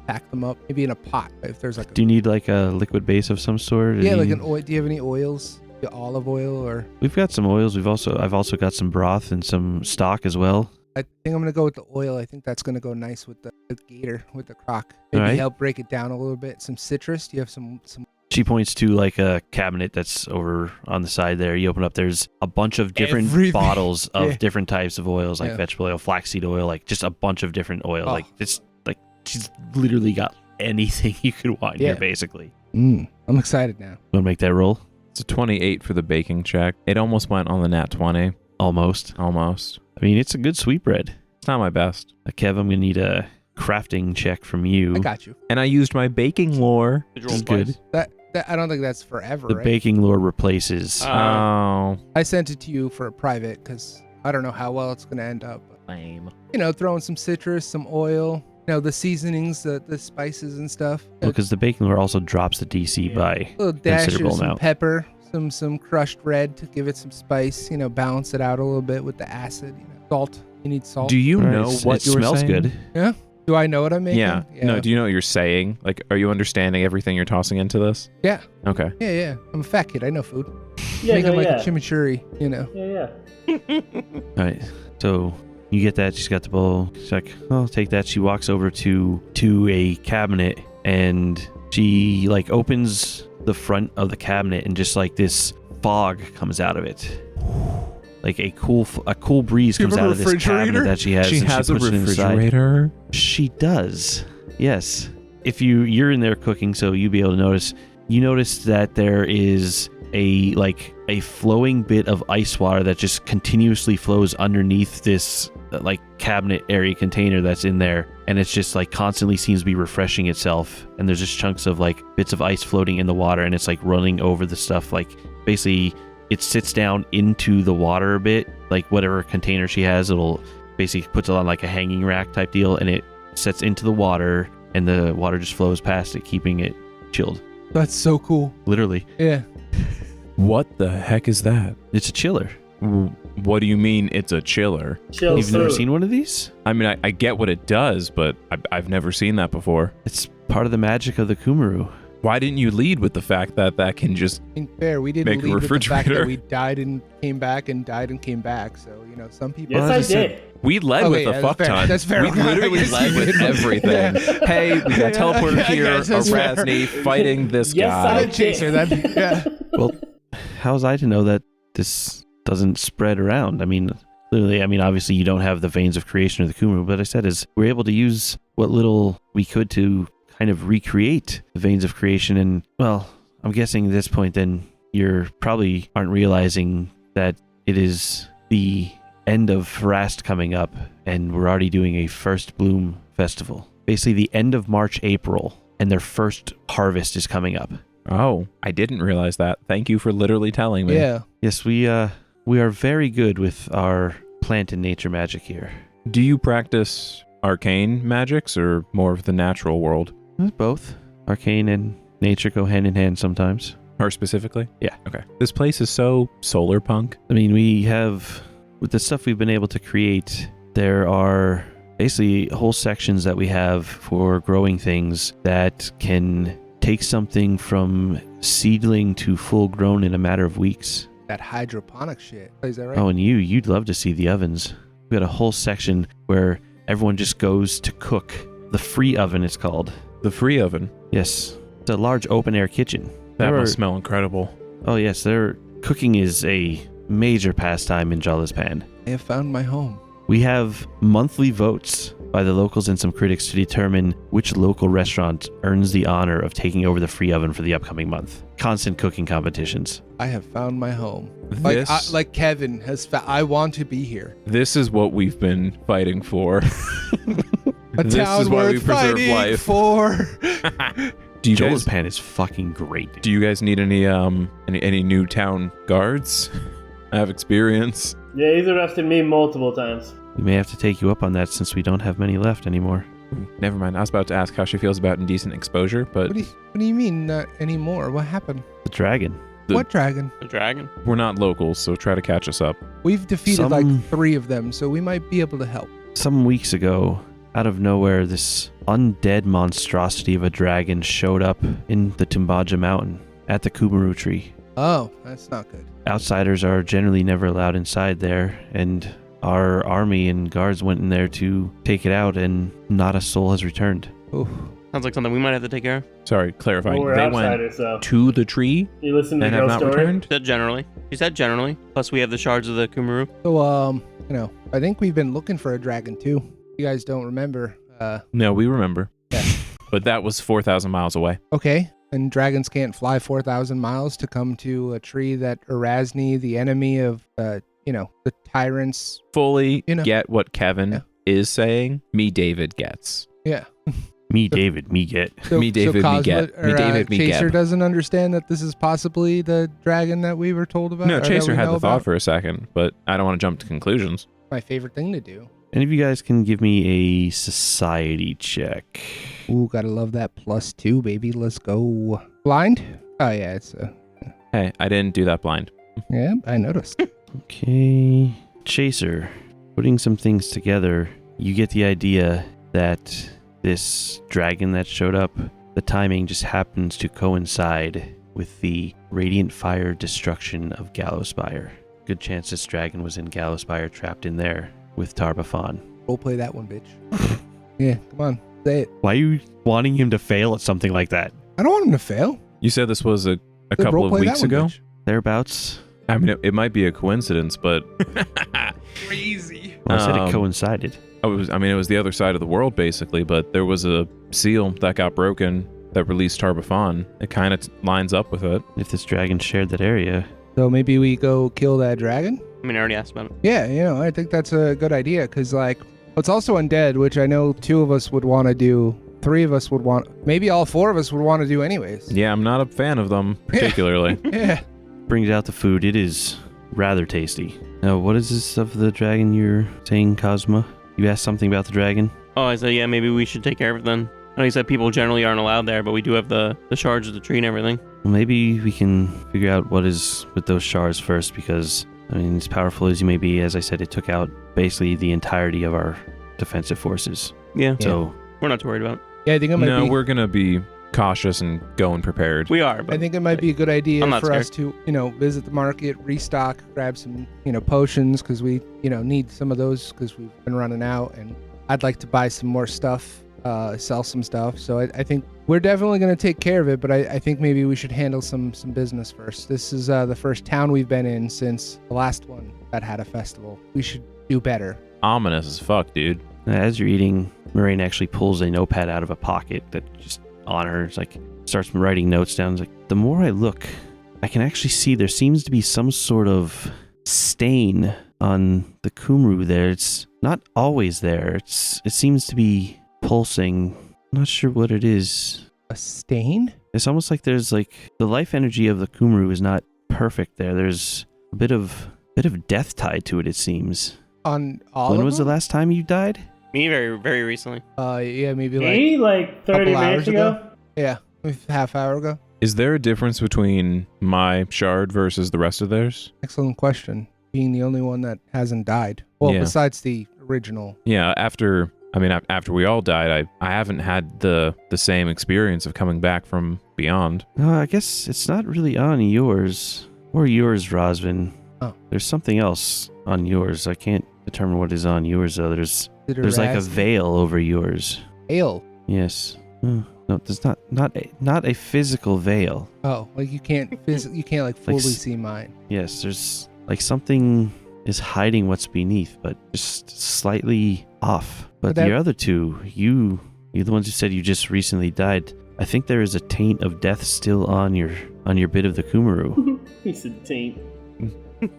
pack them up. Maybe in a pot if there's Do you need like a liquid base of some sort? yeah, like Any- an oil. Do you have any oils? Olive oil or? We've got some oils. I've also got some broth and some stock as well. I think I'm gonna go with the oil. I think that's gonna go nice with the gator, with the crock. Maybe Alright. help break it down a little bit. Some citrus. Do you have some? She points to like a cabinet that's over on the side there. You open up, there's a bunch of different Everything. bottles of Yeah. different types of oils, like Yeah. vegetable oil, flaxseed oil, like just a bunch of different oil. Oh. Like she's literally got anything you could want Yeah. here, basically. I'm excited now. You want to make that roll? It's a 28 for the baking check. It almost went on the nat 20. Almost. Almost. I mean, it's a good sweetbread. It's not my best. Kev, I'm gonna need a crafting check from you. I got you. And I used my baking lore. Did you This roll is twice? good. That I don't think that's forever. The right? baking lore replaces. Oh. I sent it to you for a private because I don't know how well it's gonna end up. Lame. Throwing some citrus, some oil. The seasonings, the spices and stuff. Because the baking lore also drops the DC by A little dash of considerable some amount. pepper, some crushed red to give it some spice. Balance it out a little bit with the acid. Salt. You need salt. Do you All right, know it what you were smells saying? good. Yeah. Do I know what I'm making? Yeah. No, do you know what you're saying? Like, are you understanding everything you're tossing into this? Yeah. Okay. Yeah. I'm a fat kid. I know food. Yeah, Making no, like yeah. a chimichurri, you know. Yeah. All right. So you get that. She's got the bowl. She's like, "I'll take that." She walks over to a cabinet and she like opens the front of the cabinet and just like this fog comes out of it. Like a cool breeze Do you comes have a out of this cabinet refrigerator? that she has. She and has a puts it inside. refrigerator. She does. Yes. If you're in there cooking, so you'll be able to notice. You notice that there is a flowing bit of ice water that just continuously flows underneath this like cabinet area container that's in there, and it's just like constantly seems to be refreshing itself. And there's just chunks of like bits of ice floating in the water, and it's like running over the stuff. Like basically, it sits down into the water a bit, like whatever container she has, it'll basically puts it on like a hanging rack type deal, and it sets into the water, and the water just flows past it, keeping it chilled. That's so cool. Literally. Yeah. What the heck is that? It's a chiller. What do you mean it's a chiller? Chill You've never food. seen one of these? I mean, I get what it does, but I've never seen that before. It's part of the magic of the Kumuru. Why didn't you lead with the fact that that can just... I mean, fair. We didn't Make a lead with the fact refrigerator. that we died and came back and died and came back. So, you know, some people... Yes, Well, I as I said- did. We led Okay, with yeah, a fuck that's fair. ton. That's fair. We literally Yes, led you with did. everything. Yeah. Hey, we got teleported Yeah, I here, guess that's fair. Erasni fighting this Yes, guy. I I'm a chaser then. Yeah. Well, how was I to know that this doesn't spread around? I mean, clearly, obviously you don't have the veins of creation of the Kumuru, but I said is we're able to use what little we could to kind of recreate the veins of creation. And, well, I'm guessing at this point then you're probably aren't realizing that it is the end of Farast coming up, and we're already doing a first bloom festival. Basically the end of March, April, and their first harvest is coming up. Oh, I didn't realize that. Thank you for literally telling me. Yeah. Yes, we are very good with our plant and nature magic here. Do you practice arcane magics or more of the natural world? Both arcane and nature go hand in hand sometimes. Her specifically? Yeah. Okay. This place is so solar punk. I mean, we have, with the stuff we've been able to create, there are basically whole sections that we have for growing things that can take something from seedling to full grown in a matter of weeks. That hydroponic shit. Is that right? Oh, and you'd love to see the ovens. We've got a whole section where everyone just goes to cook. The free oven, it's called. The free oven. Yes. It's a large open air kitchen. That There must are- smell incredible. Oh, yes. Cooking is a major pastime in Jala's Pan. I have found my home. We have monthly votes by the locals and some critics to determine which local restaurant earns the honor of taking over the free oven for the upcoming month. Constant cooking competitions. I have found my home. This, Like Kevin has found. I want to be here. this is what we've been fighting for. A This town is why we worth preserve fighting life. for. Do you Jala's guys Pan is fucking great. do you guys need any new town guards? I have experience. Yeah, he's arrested me multiple times. We may have to take you up on that since we don't have many left anymore. Never mind. I was about to ask how she feels about indecent exposure, but What do you mean not anymore? What happened? The dragon. The- What dragon? The dragon. we're not locals, so try to catch us up. We've defeated Some- like 3 of them, so we might be able to help. Some weeks ago, out of nowhere, this undead monstrosity of a dragon showed up in the Tumbaja Mountain at the Kumuru tree. Oh, that's not good. Outsiders are generally never allowed inside there, and our army and guards went in there to take it out, and not a soul has returned. Oof. Sounds like something we might have to take care of. Sorry, clarifying. Well, we're They went outsiders, so. to the tree You listen to and the have girl not story? returned? Said generally. She said generally. Plus, we have the shards of the Kumuru. So, I think we've been looking for a dragon too. You guys don't remember. No, we remember. Yeah. But that was 4,000 miles away. Okay. And dragons can't fly 4,000 miles to come to a tree that Erasni, the enemy of, the tyrants. Fully You know. get what Kevin Yeah. is saying. Me, David gets. Yeah. Me, David, me get. Me, David, me Cosmo- get. Me, or, David, me Chaser get. doesn't understand that this is possibly the dragon that we were told about. No, or that Chaser we had know the thought about. for a second, but I don't want to jump to conclusions. My favorite thing to do. Any of you guys can give me a society check? Ooh, gotta love that +2, baby. Let's go. Blind? Oh yeah, it's Hey, I didn't do that blind. yeah. I noticed. Okay. Chaser, putting some things together, you get the idea that this dragon that showed up, the timing just happens to coincide with the radiant fire destruction of Gallowspire. Good chance this dragon was in Gallowspire, trapped in there with Tarbafon. Roleplay that one, bitch. Yeah, come on, say it. Why are you wanting him to fail at something like that? I don't want him to fail. You said this was a Say couple of roleplay that weeks one, ago? bitch. Thereabouts? I mean, it might be a coincidence, but Crazy. Well, I said it Um, coincided. it was the other side of the world, basically, but there was a seal that got broken that released Tarbafon. It kind of lines up with it. If this dragon shared that area, So maybe we go kill that dragon? I mean, I already asked about it. Yeah, I think that's a good idea because, like, it's also undead, which I know 2 of us would want to do. 3 of us would want, maybe all 4 of us would want to do anyways. Yeah, I'm not a fan of them, particularly. Yeah. brings out the food. It is rather tasty. Now, what is this of the dragon you're saying, Cosma? You asked something about the dragon? Oh, I said, yeah, maybe we should take care of it then. I know you said people generally aren't allowed there, but we do have the shards of the tree and everything. Well, maybe we can figure out what is with those shards first, because, I mean, as powerful as you may be, as I said, it took out basically the entirety of our defensive forces. Yeah. So, We're not too worried about it. Yeah, I think it might No, be. we're going to be cautious and going prepared. We are, but I think it might be a good idea I'm not for us to, visit the market, restock, grab some, potions because we, need some of those because we've been running out, and I'd like to buy some more stuff, sell some stuff. So I think we're definitely going to take care of it, but I think maybe we should handle some business first. This is the first town we've been in since the last one that had a festival. We should do better. Ominous as fuck, dude. as you're eating, Moraine actually pulls a notepad out of a pocket that just on her. It's like, starts writing notes down. It's like, the more I look, I can actually see there seems to be some sort of stain on the Kumru there. It's not always there. It seems to be pulsing. I'm not sure what it is. A stain? It's almost like there's like the life energy of the Kumru is not perfect there. There's a bit of death tied to it, it seems. On all When of was the them? last time you died? me very, very recently. Yeah, maybe like Me, like 30 couple minutes hours ago? yeah, maybe half hour ago. Is there a difference between my shard versus the rest of theirs? Excellent question. Being the only one that hasn't died. Well, Yeah. besides the original. Yeah, after we all died, I haven't had the same experience of coming back from beyond. No, I guess it's not really on yours. Or yours, Rosvin. Oh. There's something else on yours. I can't determine what is on yours, though. There's like a Raz- veil over yours. Ale. Yes. No, there's not a physical veil. Oh, like you can't you can't like fully s- see mine. Yes, there's like something is hiding what's beneath, but just slightly off. But that- your other two, you're the ones who said you just recently died. I think there is a taint of death still on your bit of the Kumuru. He said taint.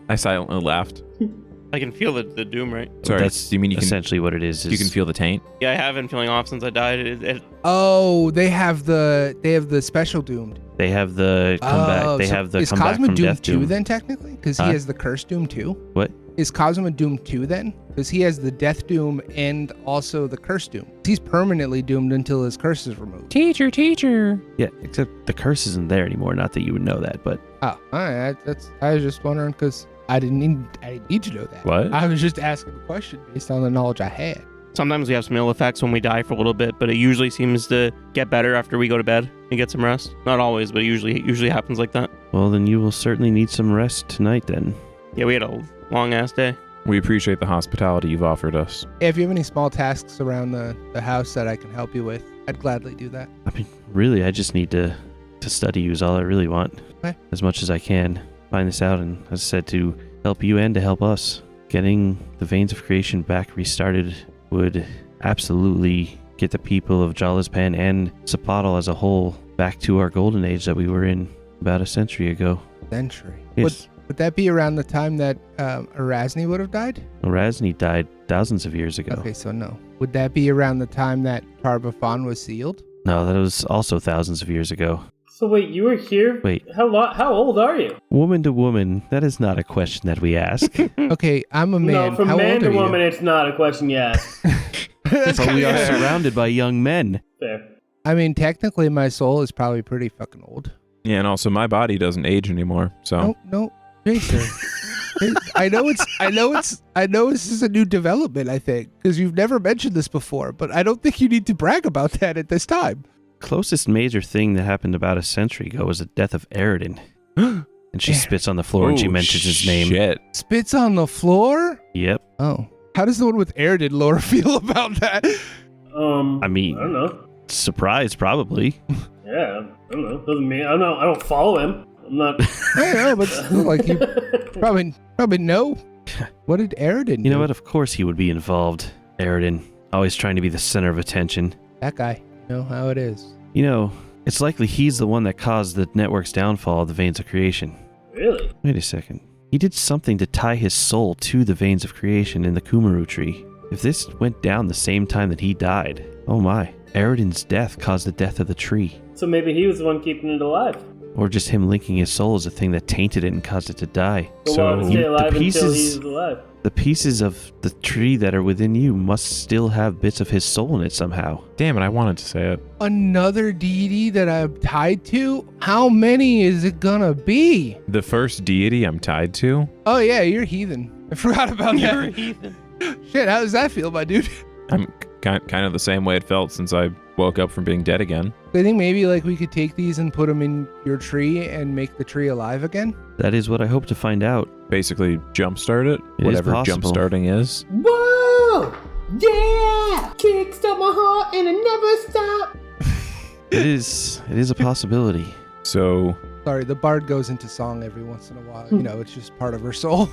I silently laughed. I can feel the doom, right? Sorry, That's do you mean you can essentially what it is. you can feel the taint? Yeah, I have been feeling off since I died. Oh, they have the special doomed. They have the comeback. Oh, They so have the is comeback Cosmo from doomed death too doom. then technically? Because he Huh? has the curse doom too. What? Is Cosmo doomed too then? Because he has the death doom and also the curse doom. He's permanently doomed until his curse is removed. Teacher. Yeah, except the curse isn't there anymore. Not that you would know that, but Oh, all right. I was just wondering because I didn't need to know that. What? I was just asking the question based on the knowledge I had. Sometimes we have some ill effects when we die for a little bit, but it usually seems to get better after we go to bed and get some rest. Not always, but it usually happens like that. well, then you will certainly need some rest tonight. Then Yeah, we had a long ass day. We appreciate the hospitality you've offered us. Yeah, if you have any small tasks around the house that I can help you with, I'd gladly do that. I mean, really, I just need to study you is all I really want. Okay. As much as I can find this out, and as I said, to help you and to help us. Getting the Veins of Creation back restarted would absolutely get the people of Jalispan and Zapottle as a whole back to our golden age that we were in about a century ago. Century. Yes. Would that be around the time that Erasni would have died? Erasni died thousands of years ago. Okay, so no. Would that be around the time that Tarbafon was sealed? No, that was also thousands of years ago. So wait, you were here? Wait. How old are you? Woman to woman, that is not a question that we ask. Okay, I'm a man. No, from How man old to are you? woman, it's not a question you ask. That's But we are kinda- surrounded by young men. Fair. I mean, technically, my soul is probably pretty fucking old. Yeah, and also my body doesn't age anymore. So No, Jason. I know this is a new development, I think, because you've never mentioned this before, but I don't think you need to brag about that at this time. Closest major thing that happened about a century ago was the death of Aridin. And she spits on the floor and she mentions his name. Shit. Spits on the floor? Yep. Oh. How does the one with Aridin lore feel about that? I mean, I don't know. surprise, probably. Yeah, I don't know. Doesn't mean I don't follow him. I'm not. I know, but still, like you probably know. What did Aridin do? You know what? Of course he would be involved. Aridin, always trying to be the center of attention. That guy. You know how it is. You know, it's likely he's the one that caused the network's downfall of the Veins of Creation. Really? Wait a second. He did something to tie his soul to the Veins of Creation in the Kumaru tree. If this went down the same time that he died, oh my, Aridin's death caused the death of the tree. So maybe he was the one keeping it alive. Or just him linking his soul as a thing that tainted it and caused it to die. So why would it stay alive the until pieces- he's alive? The pieces of the tree that are within you must still have bits of his soul in it somehow. Damn it, I wanted to say it. Another deity that I'm tied to? How many is it gonna be? The first deity I'm tied to? Oh yeah, you're heathen. I forgot about You're a that. heathen. Shit, how does that feel, my dude? I'm kind of the same way it felt since I woke up from being dead again. I think maybe like we could take these and put them in your tree and make the tree alive again. That is what I hope to find out. Basically, jumpstart it. It is whatever possible. jumpstarting is. Whoa! Yeah! Kickstart my heart and it never stop. It is a possibility. So, Sorry, the bard goes into song every once in a while. You know, it's just part of her soul.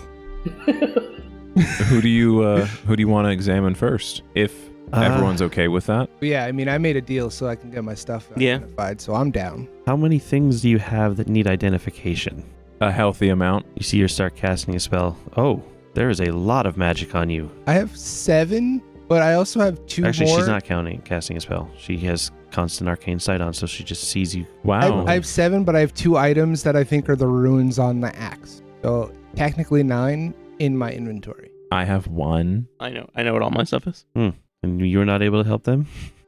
who do you want to examine first? If everyone's okay with that. But yeah, I mean, I made a deal so I can get my stuff Yeah. identified, so I'm down. How many things do you have that need identification? A healthy amount. You see her start casting a spell. Oh, there is a lot of magic on you. I have 7, but I also have 2 Actually, more. she's not casting a spell. She has constant arcane sight on, so she just sees you. Wow. I have 7, but I have 2 items that I think are the runes on the axe. So technically 9 in my inventory. I have 1. I know what all my stuff is. And you're not able to help them?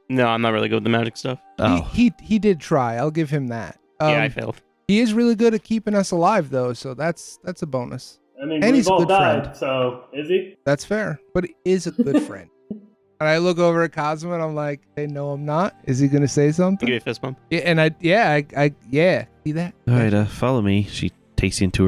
No, I'm not really good with the magic stuff. Oh, He did try. I'll give him that. Yeah, I failed. He is really good at keeping us alive, though, so that's a bonus. I mean, And we he's a both good died, friend. so is he? That's fair, but he is a good friend. And I look over at Cosmo and I'm like, hey, no, I'm not. Is he gonna say Give something? you a fist bump. Yeah, and I see that? all right. Follow me. She takes you into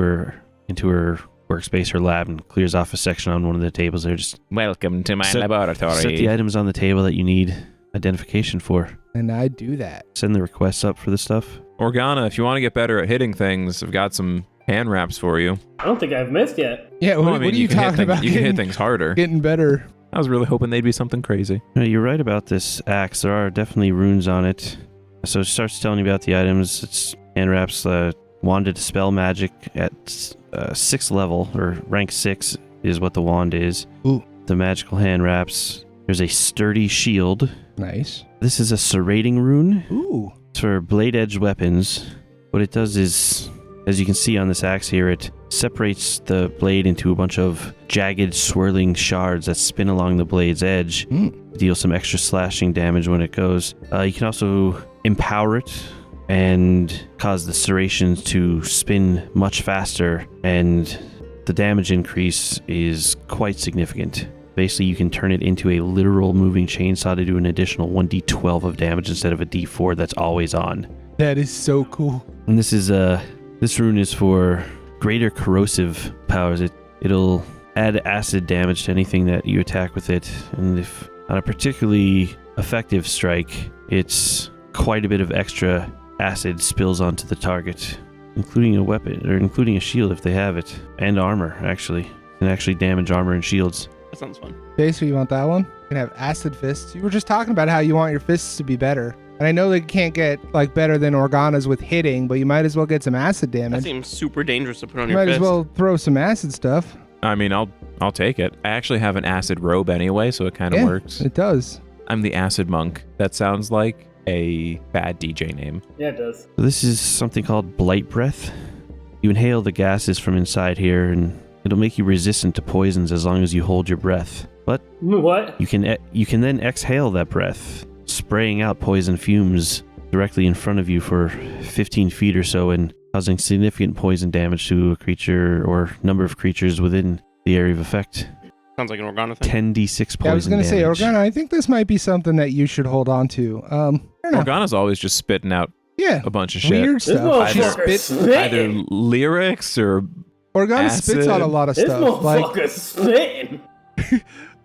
her workspace, her lab, and clears off a section on one of the tables there. Just Welcome to my Set- laboratory. set the items on the table that you need identification for. And I do that. Send the requests up for the stuff. Organa, if you want to get better at hitting things, I've got some hand wraps for you. I don't think I've missed yet. Yeah, Well, what, I mean, what are you can hit talking things- about? You can hit things harder. Getting better. I was really hoping they'd be something crazy. No, you're right about this axe. There are definitely runes on it. So it starts telling you about the items. It's hand wraps, wand to dispel magic at 6th level, or rank 6 is what the wand is. Ooh. The magical hand wraps. There's a sturdy shield. Nice. This is a serrating rune. Ooh. It's for blade edge weapons. What it does is, as you can see on this axe here, it separates the blade into a bunch of jagged, swirling shards that spin along the blade's edge. Deal some extra slashing damage when it goes. You can also empower it and cause the serrations to spin much faster, and the damage increase is quite significant. Basically, you can turn it into a literal moving chainsaw to do an additional 1d12 of damage instead of a d4 that's always on. That is so cool. And this rune is for greater corrosive powers. It'll add acid damage to anything that you attack with it, and if on a particularly effective strike, it's quite a bit of extra acid spills onto the target, including a weapon, or including a shield if they have it, and armor, actually. It can actually damage armor and shields. That sounds fun. Okay, so you want that one? You can have acid fists. You were just talking about how you want your fists to be better. And I know they can't get like better than Organa's with hitting, but you might as well get some acid That damage. seems super dangerous to put on You your might fist. as well throw some acid stuff. I mean, I'll take it. I actually have an acid robe anyway, so it kind of Yeah, works. It does. I'm the acid monk. That sounds like a bad DJ name. Yeah, it does. So this is something called Blight Breath. You inhale the gases from inside here, and it'll make you resistant to poisons as long as you hold your breath. But What? you can then exhale that breath, spraying out poison fumes directly in front of you for 15 feet or so, and causing significant poison damage to a creature or number of creatures within the area of effect. Sounds like an Organa thing. 10d6 poison Yeah, I was going to say, damage. Organa, I think this might be something that you should hold on to. I don't know. Organa's always just spitting out Yeah, a bunch of shit. weird This stuff. She motherfucker's spits. Either spitting. lyrics or Organa spits acid. on a lot of This stuff. Like motherfucker's spitting.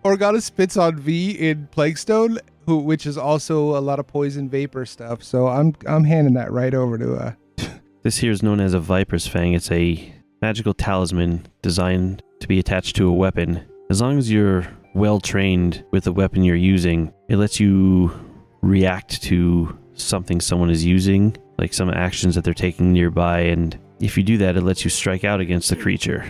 Organa spits on V in Plaguestone, which is also a lot of poison vapor stuff. So I'm handing that right over to This here is known as a Viper's Fang. It's a magical talisman designed to be attached to a weapon. As long as you're well trained with the weapon you're using, it lets you react to something someone is using, like some actions that they're taking nearby, and if you do that, it lets you strike out against the creature.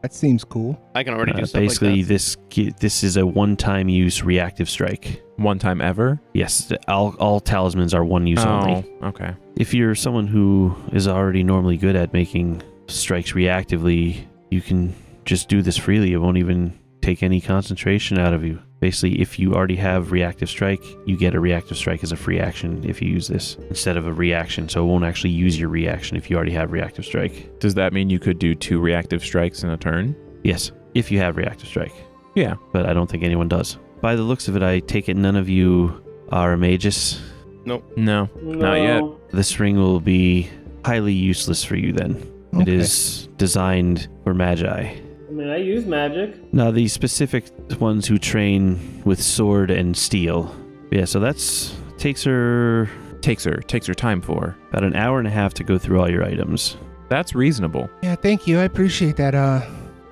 that seems cool. I can already do stuff Basically, like that. this is a one-time use reactive strike. one time ever. Yes, all talismans are one use only. Okay. If you're someone who is already normally good at making strikes reactively, you can just do this freely. It won't even take any concentration out of you. Basically, if you already have reactive strike, you get a reactive strike as a free action if you use this instead of a reaction. So it won't actually use your reaction if you already have reactive strike. Does that mean you could do 2 reactive strikes in a turn? Yes, if you have reactive strike. Yeah. But I don't think anyone does. By the looks of it, I take it none of you are a magus. No, No. not yet. This ring will be highly useless for you then. It Okay. is designed for magi. I mean, I use magic. Now, the specific ones who train with sword and steel. Yeah, so that's takes her Takes her time for. about an hour and a half to go through all your items. That's reasonable. Yeah, thank you. I appreciate that.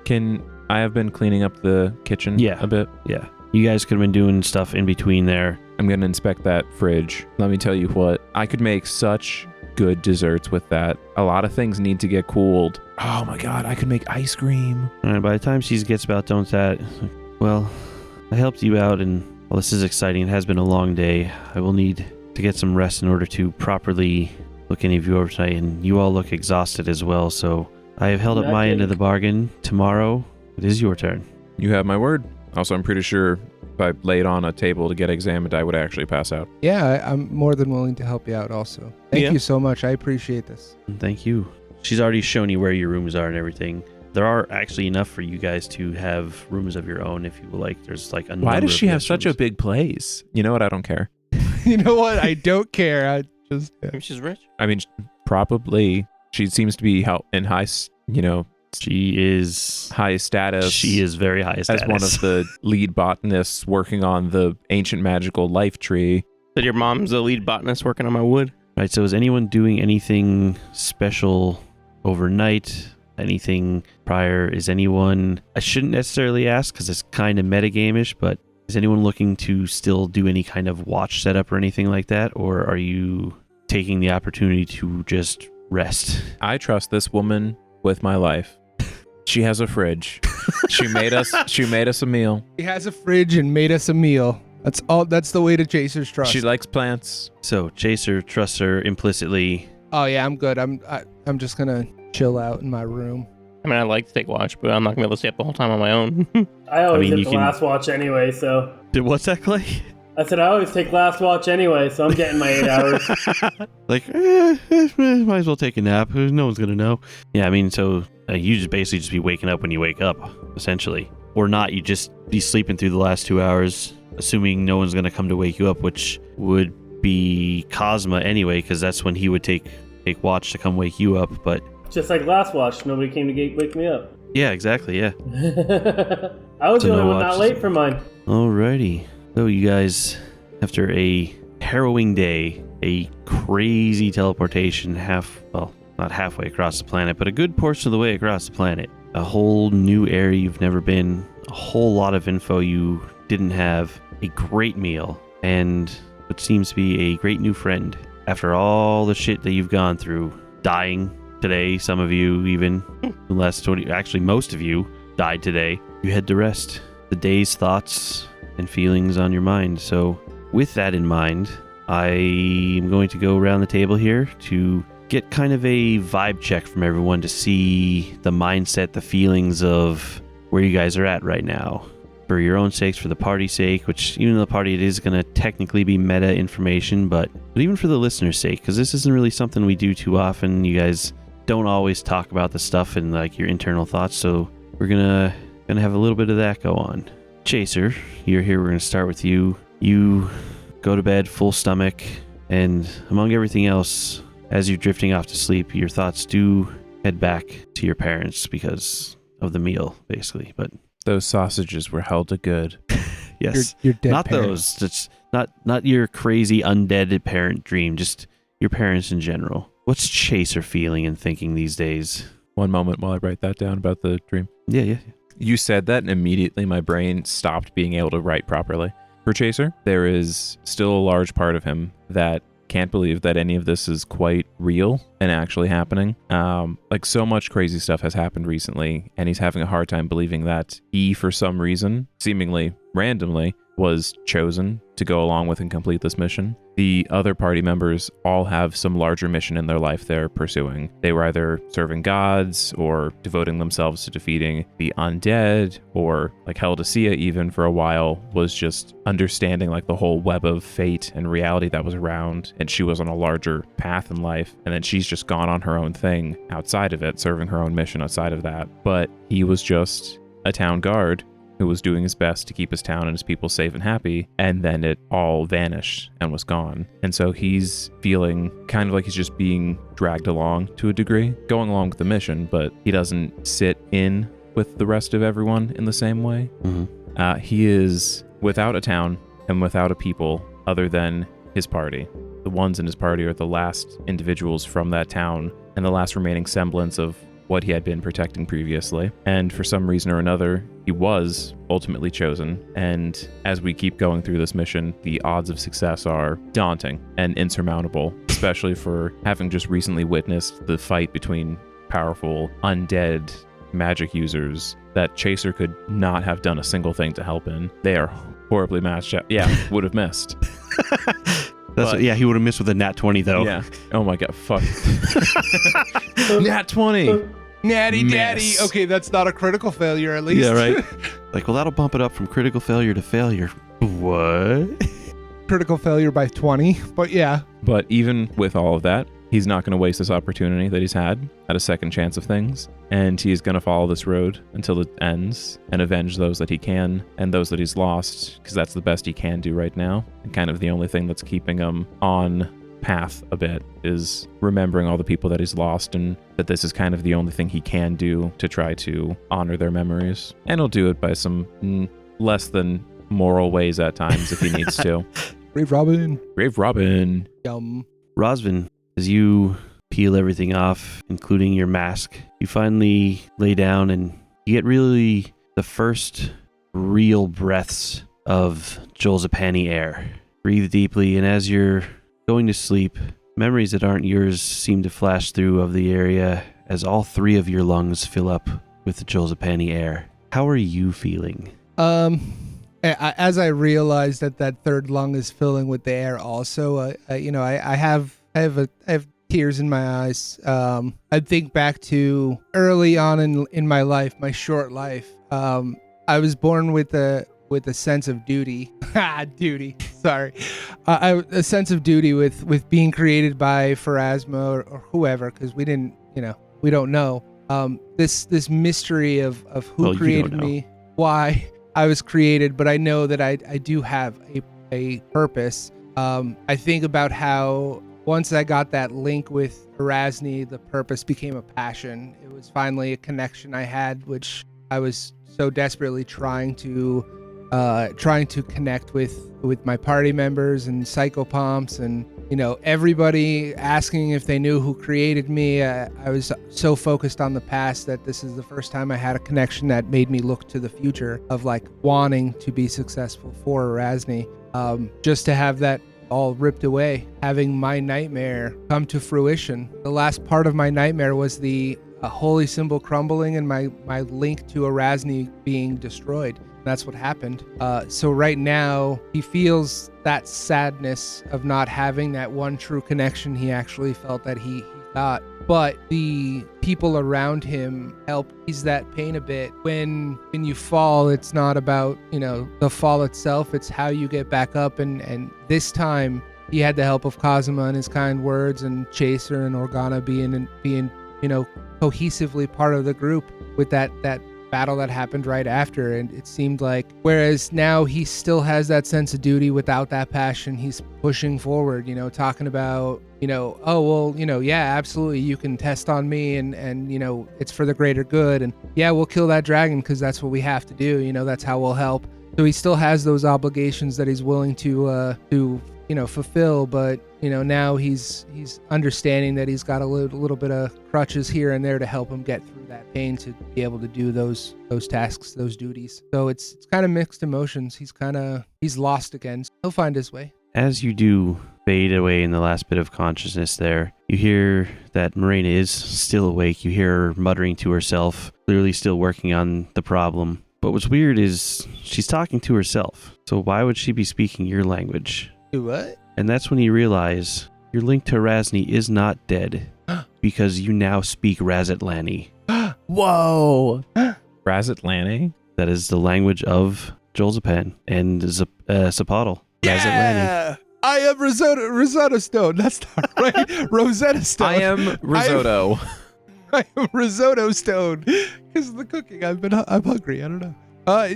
Can I have been cleaning up the kitchen Yeah. a bit? Yeah. You guys could have been doing stuff in between there. I'm going to inspect that fridge. Let me tell you what, I could make such good desserts with that. A lot of things need to get cooled. Oh my god, I could make ice cream. And by the time she gets about done with that, well, I helped you out, and while this is exciting, it has been a long day. I will need to get some rest in order to properly look any of you over tonight, and you all look exhausted as well, so I have held up my end of the bargain. Tomorrow, it is your turn. You have my word. Also, I'm pretty sure if I laid on a table to get examined, I would actually pass out. Yeah, I'm more than willing to help you out also. Thank Yeah. you so much. I appreciate this. Thank you. She's already shown you where your rooms are and everything. There are actually enough for you guys to have rooms of your own if you would like. There's like a Why number does of she have guest such a rooms. big place? You know what? I don't care. You know what? I don't care. I just Maybe she's rich. I mean, probably. She seems to be in high, She is. high status. She is very high status. as one of the lead botanists working on the ancient magical life tree. Said your mom's the lead botanist working on my wood. Right. So is anyone doing anything special overnight? Anything prior? Is anyone? I shouldn't necessarily ask because it's kind of metagame-ish, but is anyone looking to still do any kind of watch setup or anything like that, or are you taking the opportunity to just rest? I trust this woman with my life. She has a fridge. She made us a meal. He has a fridge and made us a meal. That's all. That's the way to Chaser's trust. She likes plants. So Chaser trusts her implicitly. Oh yeah, I'm good. I'm just gonna chill out in my room. I mean, I like to take watch, but I'm not gonna be able to stay up the whole time on my own. I always I mean, hit you the can- last watch anyway, so. What's that, Clay? I said I always take last watch anyway, so I'm getting my 8 hours. Like, might as well take a nap. No one's gonna know. Yeah, I mean, so you just basically just be waking up when you wake up, essentially, or not. You just be sleeping through the last 2 hours, assuming no one's gonna come to wake you up, which would be Cosma anyway, because that's when he would take watch to come wake you up. But Just like last watch, nobody came to wake me up. yeah, exactly. Yeah. I was So the only no one not watch. late for mine. Alrighty. So you guys, after a harrowing day, a crazy teleportation not halfway across the planet, but a good portion of the way across the planet, a whole new area you've never been, a whole lot of info you didn't have, a great meal, and what seems to be a great new friend. After all the shit that you've gone through, dying today, some of you even, actually most of you died today, you head to rest. The day's thoughts and feelings on your mind. So with that in mind, I am going to go around the table here to get kind of a vibe check from everyone to see the mindset, the feelings of where you guys are at right now. For your own sakes, for the party's sake, which even though the party it is going to technically be meta information, but even for the listener's sake, because this isn't really something we do too often. You guys don't always talk about the stuff and like your internal thoughts, so we're gonna have a little bit of that go on. Chaser, you're here. We're gonna start with you. You go to bed full stomach, and among everything else, as you're drifting off to sleep, your thoughts do head back to your parents because of the meal, basically. But Those sausages were held to good. yes, Your dead not parents. those. It's not your crazy undead parent dream. Just your parents in general. What's Chaser feeling and thinking these days? One moment while I write that down about the dream. Yeah. You said that, and immediately my brain stopped being able to write properly. For Chaser, there is still a large part of him that can't believe that any of this is quite real and actually happening. Like, so much crazy stuff has happened recently, and he's having a hard time believing that he, for some reason, seemingly randomly, was chosen to go along with and complete this mission. The other party members all have some larger mission in their life they're pursuing. They were either serving gods or devoting themselves to defeating the undead, or like Heldacia even for a while was just understanding like the whole web of fate and reality that was around, and she was on a larger path in life, and then she's just gone on her own thing outside of it, serving her own mission outside of that. But he was just a town guard who was doing his best to keep his town and his people safe and happy, and then it all vanished and was gone. And so he's feeling kind of like he's just being dragged along to a degree, going along with the mission, but he doesn't sit in with the rest of everyone in the same way. Mm-hmm. He is without a town and without a people other than his party. The ones in his party are the last individuals from that town and the last remaining semblance of what he had been protecting previously. And for some reason or another, he was ultimately chosen. And as we keep going through this mission, the odds of success are daunting and insurmountable, especially for having just recently witnessed the fight between powerful undead magic users that Chaser could not have done a single thing to help in. They are horribly matched up. Yeah, would have missed. He would have missed with a nat 20 though. Yeah. Oh my god, fuck. Nat 20. Natty Miss. daddy. Okay, that's not a critical failure at least. Yeah, right. Like, well, that'll bump it up from critical failure to failure. What? Critical failure by 20, but yeah. But even with all of that, he's not going to waste this opportunity that he's had at a second chance of things. And he's going to follow this road until it ends and avenge those that he can and those that he's lost, because that's the best he can do right now. And kind of the only thing that's keeping him on path a bit is remembering all the people that he's lost, and that this is kind of the only thing he can do to try to honor their memories. And he'll do it by some less than moral ways at times if he needs to. Brave Robin. Brave Robin. Yum. Rosvin, as you peel everything off, including your mask, you finally lay down and you get really the first real breaths of Jolzapani air. Breathe deeply, and as you're going to sleep, memories that aren't yours seem to flash through of the area as all three of your lungs fill up with the Jolzapani air. How are you feeling? As I realize that third lung is filling with the air also, I have tears in my eyes. I think back to early on in my life, my short life. I was born with a sense of duty. Sorry. A sense of duty with being created by Pharasma or whoever, because we don't know. This mystery of who created me, why I was created, but I know that I do have a purpose. I think about how once I got that link with Erasni, the purpose became a passion. It was finally a connection I had, which I was so desperately trying to connect with my party members and psychopomps and everybody asking if they knew who created me. I was so focused on the past that this is the first time I had a connection that made me look to the future of like wanting to be successful for Erasni. Just to have that all ripped away, having my nightmare come to fruition. The last part of my nightmare was the holy symbol crumbling and my link to Erasni being destroyed. That's what happened. So right now, he feels that sadness of not having that one true connection he actually felt that he got. But the people around him help ease that pain a bit. When you fall, it's not about, the fall itself. It's how you get back up. And this time, he had the help of Kazuma and his kind words, and Chaser and Organa being cohesively part of the group with that battle that happened right after. And it seemed like, whereas now he still has that sense of duty without that passion, he's pushing forward, talking about, oh, well, yeah, absolutely, you can test on me, and it's for the greater good, and yeah, we'll kill that dragon because that's what we have to do, that's how we'll help. So he still has those obligations that he's willing to fulfill, but now he's understanding that he's got a little bit of crutches here and there to help him get through that pain, to be able to do those tasks, those duties. So it's kind of mixed emotions. He's lost again. He'll find his way. As you do fade away in the last bit of consciousness there, you hear that Marina is still awake. You hear her muttering to herself, clearly still working on the problem. But what's weird is she's talking to herself. So why would she be speaking your language? What? And that's when you realize your link to Razni is not dead, because you now speak Razatlani. Whoa! Razatlani? That is the language of Jolzapan and Zapotl. Yeah! I am Rosetta Stone. That's not right. Rosetta Stone. I am risotto. I am risotto stone because of the cooking. I'm hungry. I don't know.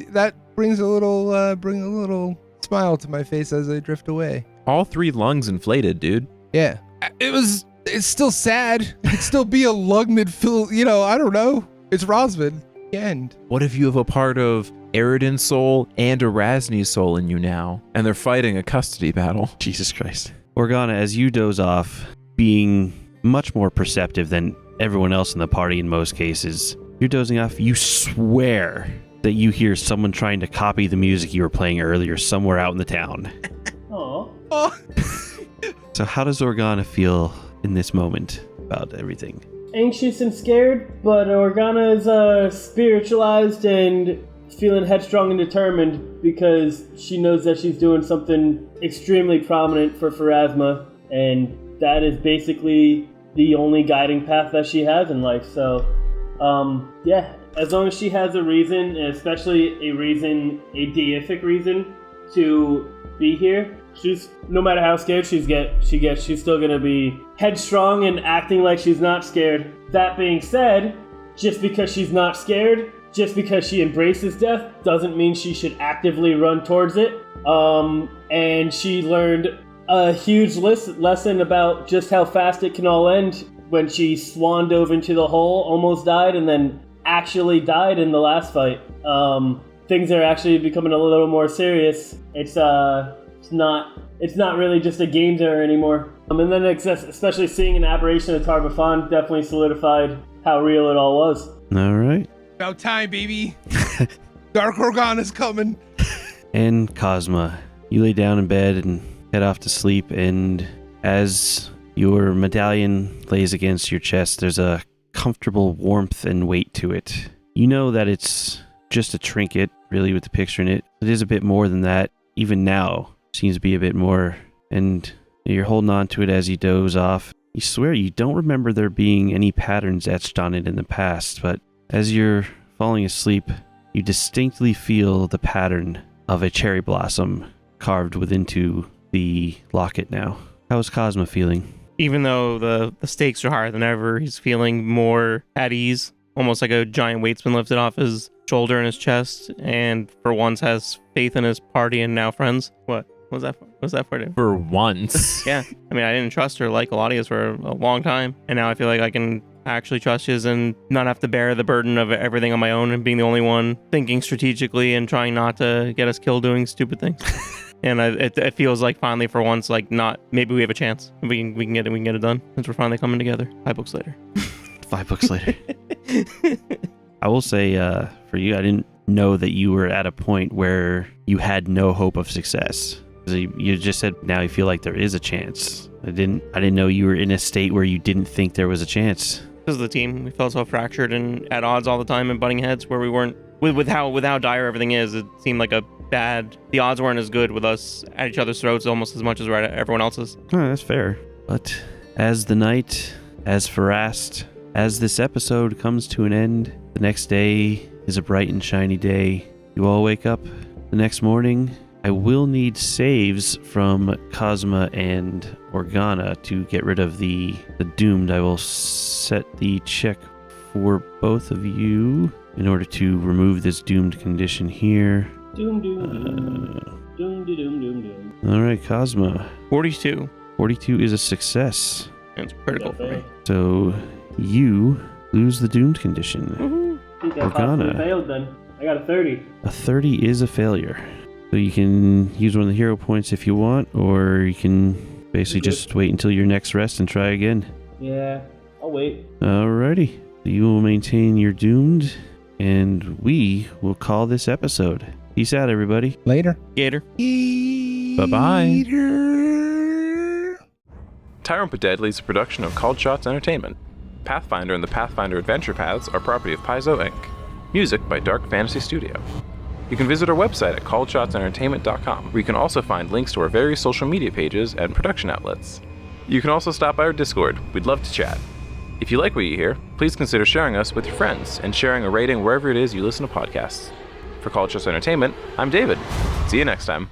That brings a little smile to my face as I drift away. All 3 lungs inflated, dude. Yeah. It's still sad. It could still be a lung that fill, I don't know. It's Rosman. The end. What if you have a part of Eridan's soul and a Razni soul in you now, and they're fighting a custody battle? Jesus Christ. Organa, as you doze off, being much more perceptive than everyone else in the party in most cases, you're dozing off, you swear that you hear someone trying to copy the music you were playing earlier somewhere out in the town. Aww. Oh. So how does Organa feel in this moment about everything? Anxious and scared, but Organa is spiritualized and feeling headstrong and determined because she knows that she's doing something extremely prominent for Pharasma, and that is basically the only guiding path that she has in life. So, yeah, as long as she has a reason, and especially a deific reason to be here, she's, no matter how scared she's still gonna be headstrong and acting like she's not scared. That being said, just because she's not scared, just because she embraces death, doesn't mean she should actively run towards it. And she learned a huge lesson about just how fast it can all end when she swan dove into the hole, almost died, and then actually died in the last fight. Things are actually becoming a little more serious. It's not really just a game there anymore. And then especially seeing an aberration of Tarbafon definitely solidified how real it all was. All right. About time, baby. Dark Organa's coming. And Cosma, you lay down in bed and head off to sleep, and as your medallion lays against your chest, there's a comfortable warmth and weight to it. You know that it's just a trinket, really, with the picture in it. It is a bit more than that. Even now, seems to be a bit more, and you're holding on to it as you doze off. You swear you don't remember there being any patterns etched on it in the past, but as you're falling asleep, you distinctly feel the pattern of a cherry blossom carved into the locket now. How is Cosma feeling? Even though the stakes are higher than ever, he's feeling more at ease, almost like a giant weight's been lifted off his shoulder and his chest, and for once has faith in his party and now friends. What was that for? What's that for, dude? For once. Yeah. I mean, I didn't trust her like Eladius for a long time, and now I feel like I can actually trust you and not have to bear the burden of everything on my own and being the only one thinking strategically and trying not to get us killed doing stupid things. And it feels like finally for once, like not, maybe we have a chance. We can get it done since we're finally coming together. 5 books later. 5 books later. I will say, for you, I didn't know that you were at a point where you had no hope of success. You just said now you feel like there is a chance. I didn't know you were in a state where you didn't think there was a chance. Because of the team, we felt so fractured and at odds all the time and butting heads where we weren't with how dire everything is. It seemed like the odds weren't as good with us at each other's throats almost as much as we're at everyone else's. Oh, that's fair. But as the night, as Farast, as this episode comes to an end, the next day is a bright and shiny day. You all wake up the next morning I will need saves from Cosma and Organa to get rid of the doomed. I will set the check for both of you in order to remove this doomed condition here. Doom, doom, doom. Doom, doom, doom, doom. All right, Cosma. 42. 42 is a success. It's critical for me. So you lose the doomed condition. Woohoo. I think I Organa. possibly failed then. I got a 30. A 30 is a failure. So you can use one of the hero points if you want, or you can basically just wait until your next rest and try again. Yeah, I'll wait. Alrighty. You will maintain your doomed, and we will call this episode. Peace out, everybody. Later. Gator. Bye-bye. Tyrant but Deadly is a production of Called Shots Entertainment. Pathfinder and the Pathfinder Adventure Paths are property of Paizo Inc. Music by Dark Fantasy Studio. You can visit our website at calledshotsentertainment.com, where you can also find links to our various social media pages and production outlets. You can also stop by our Discord. We'd love to chat. If you like what you hear, please consider sharing us with your friends and sharing a rating wherever it is you listen to podcasts. For Called Shots Entertainment, I'm David. See you next time.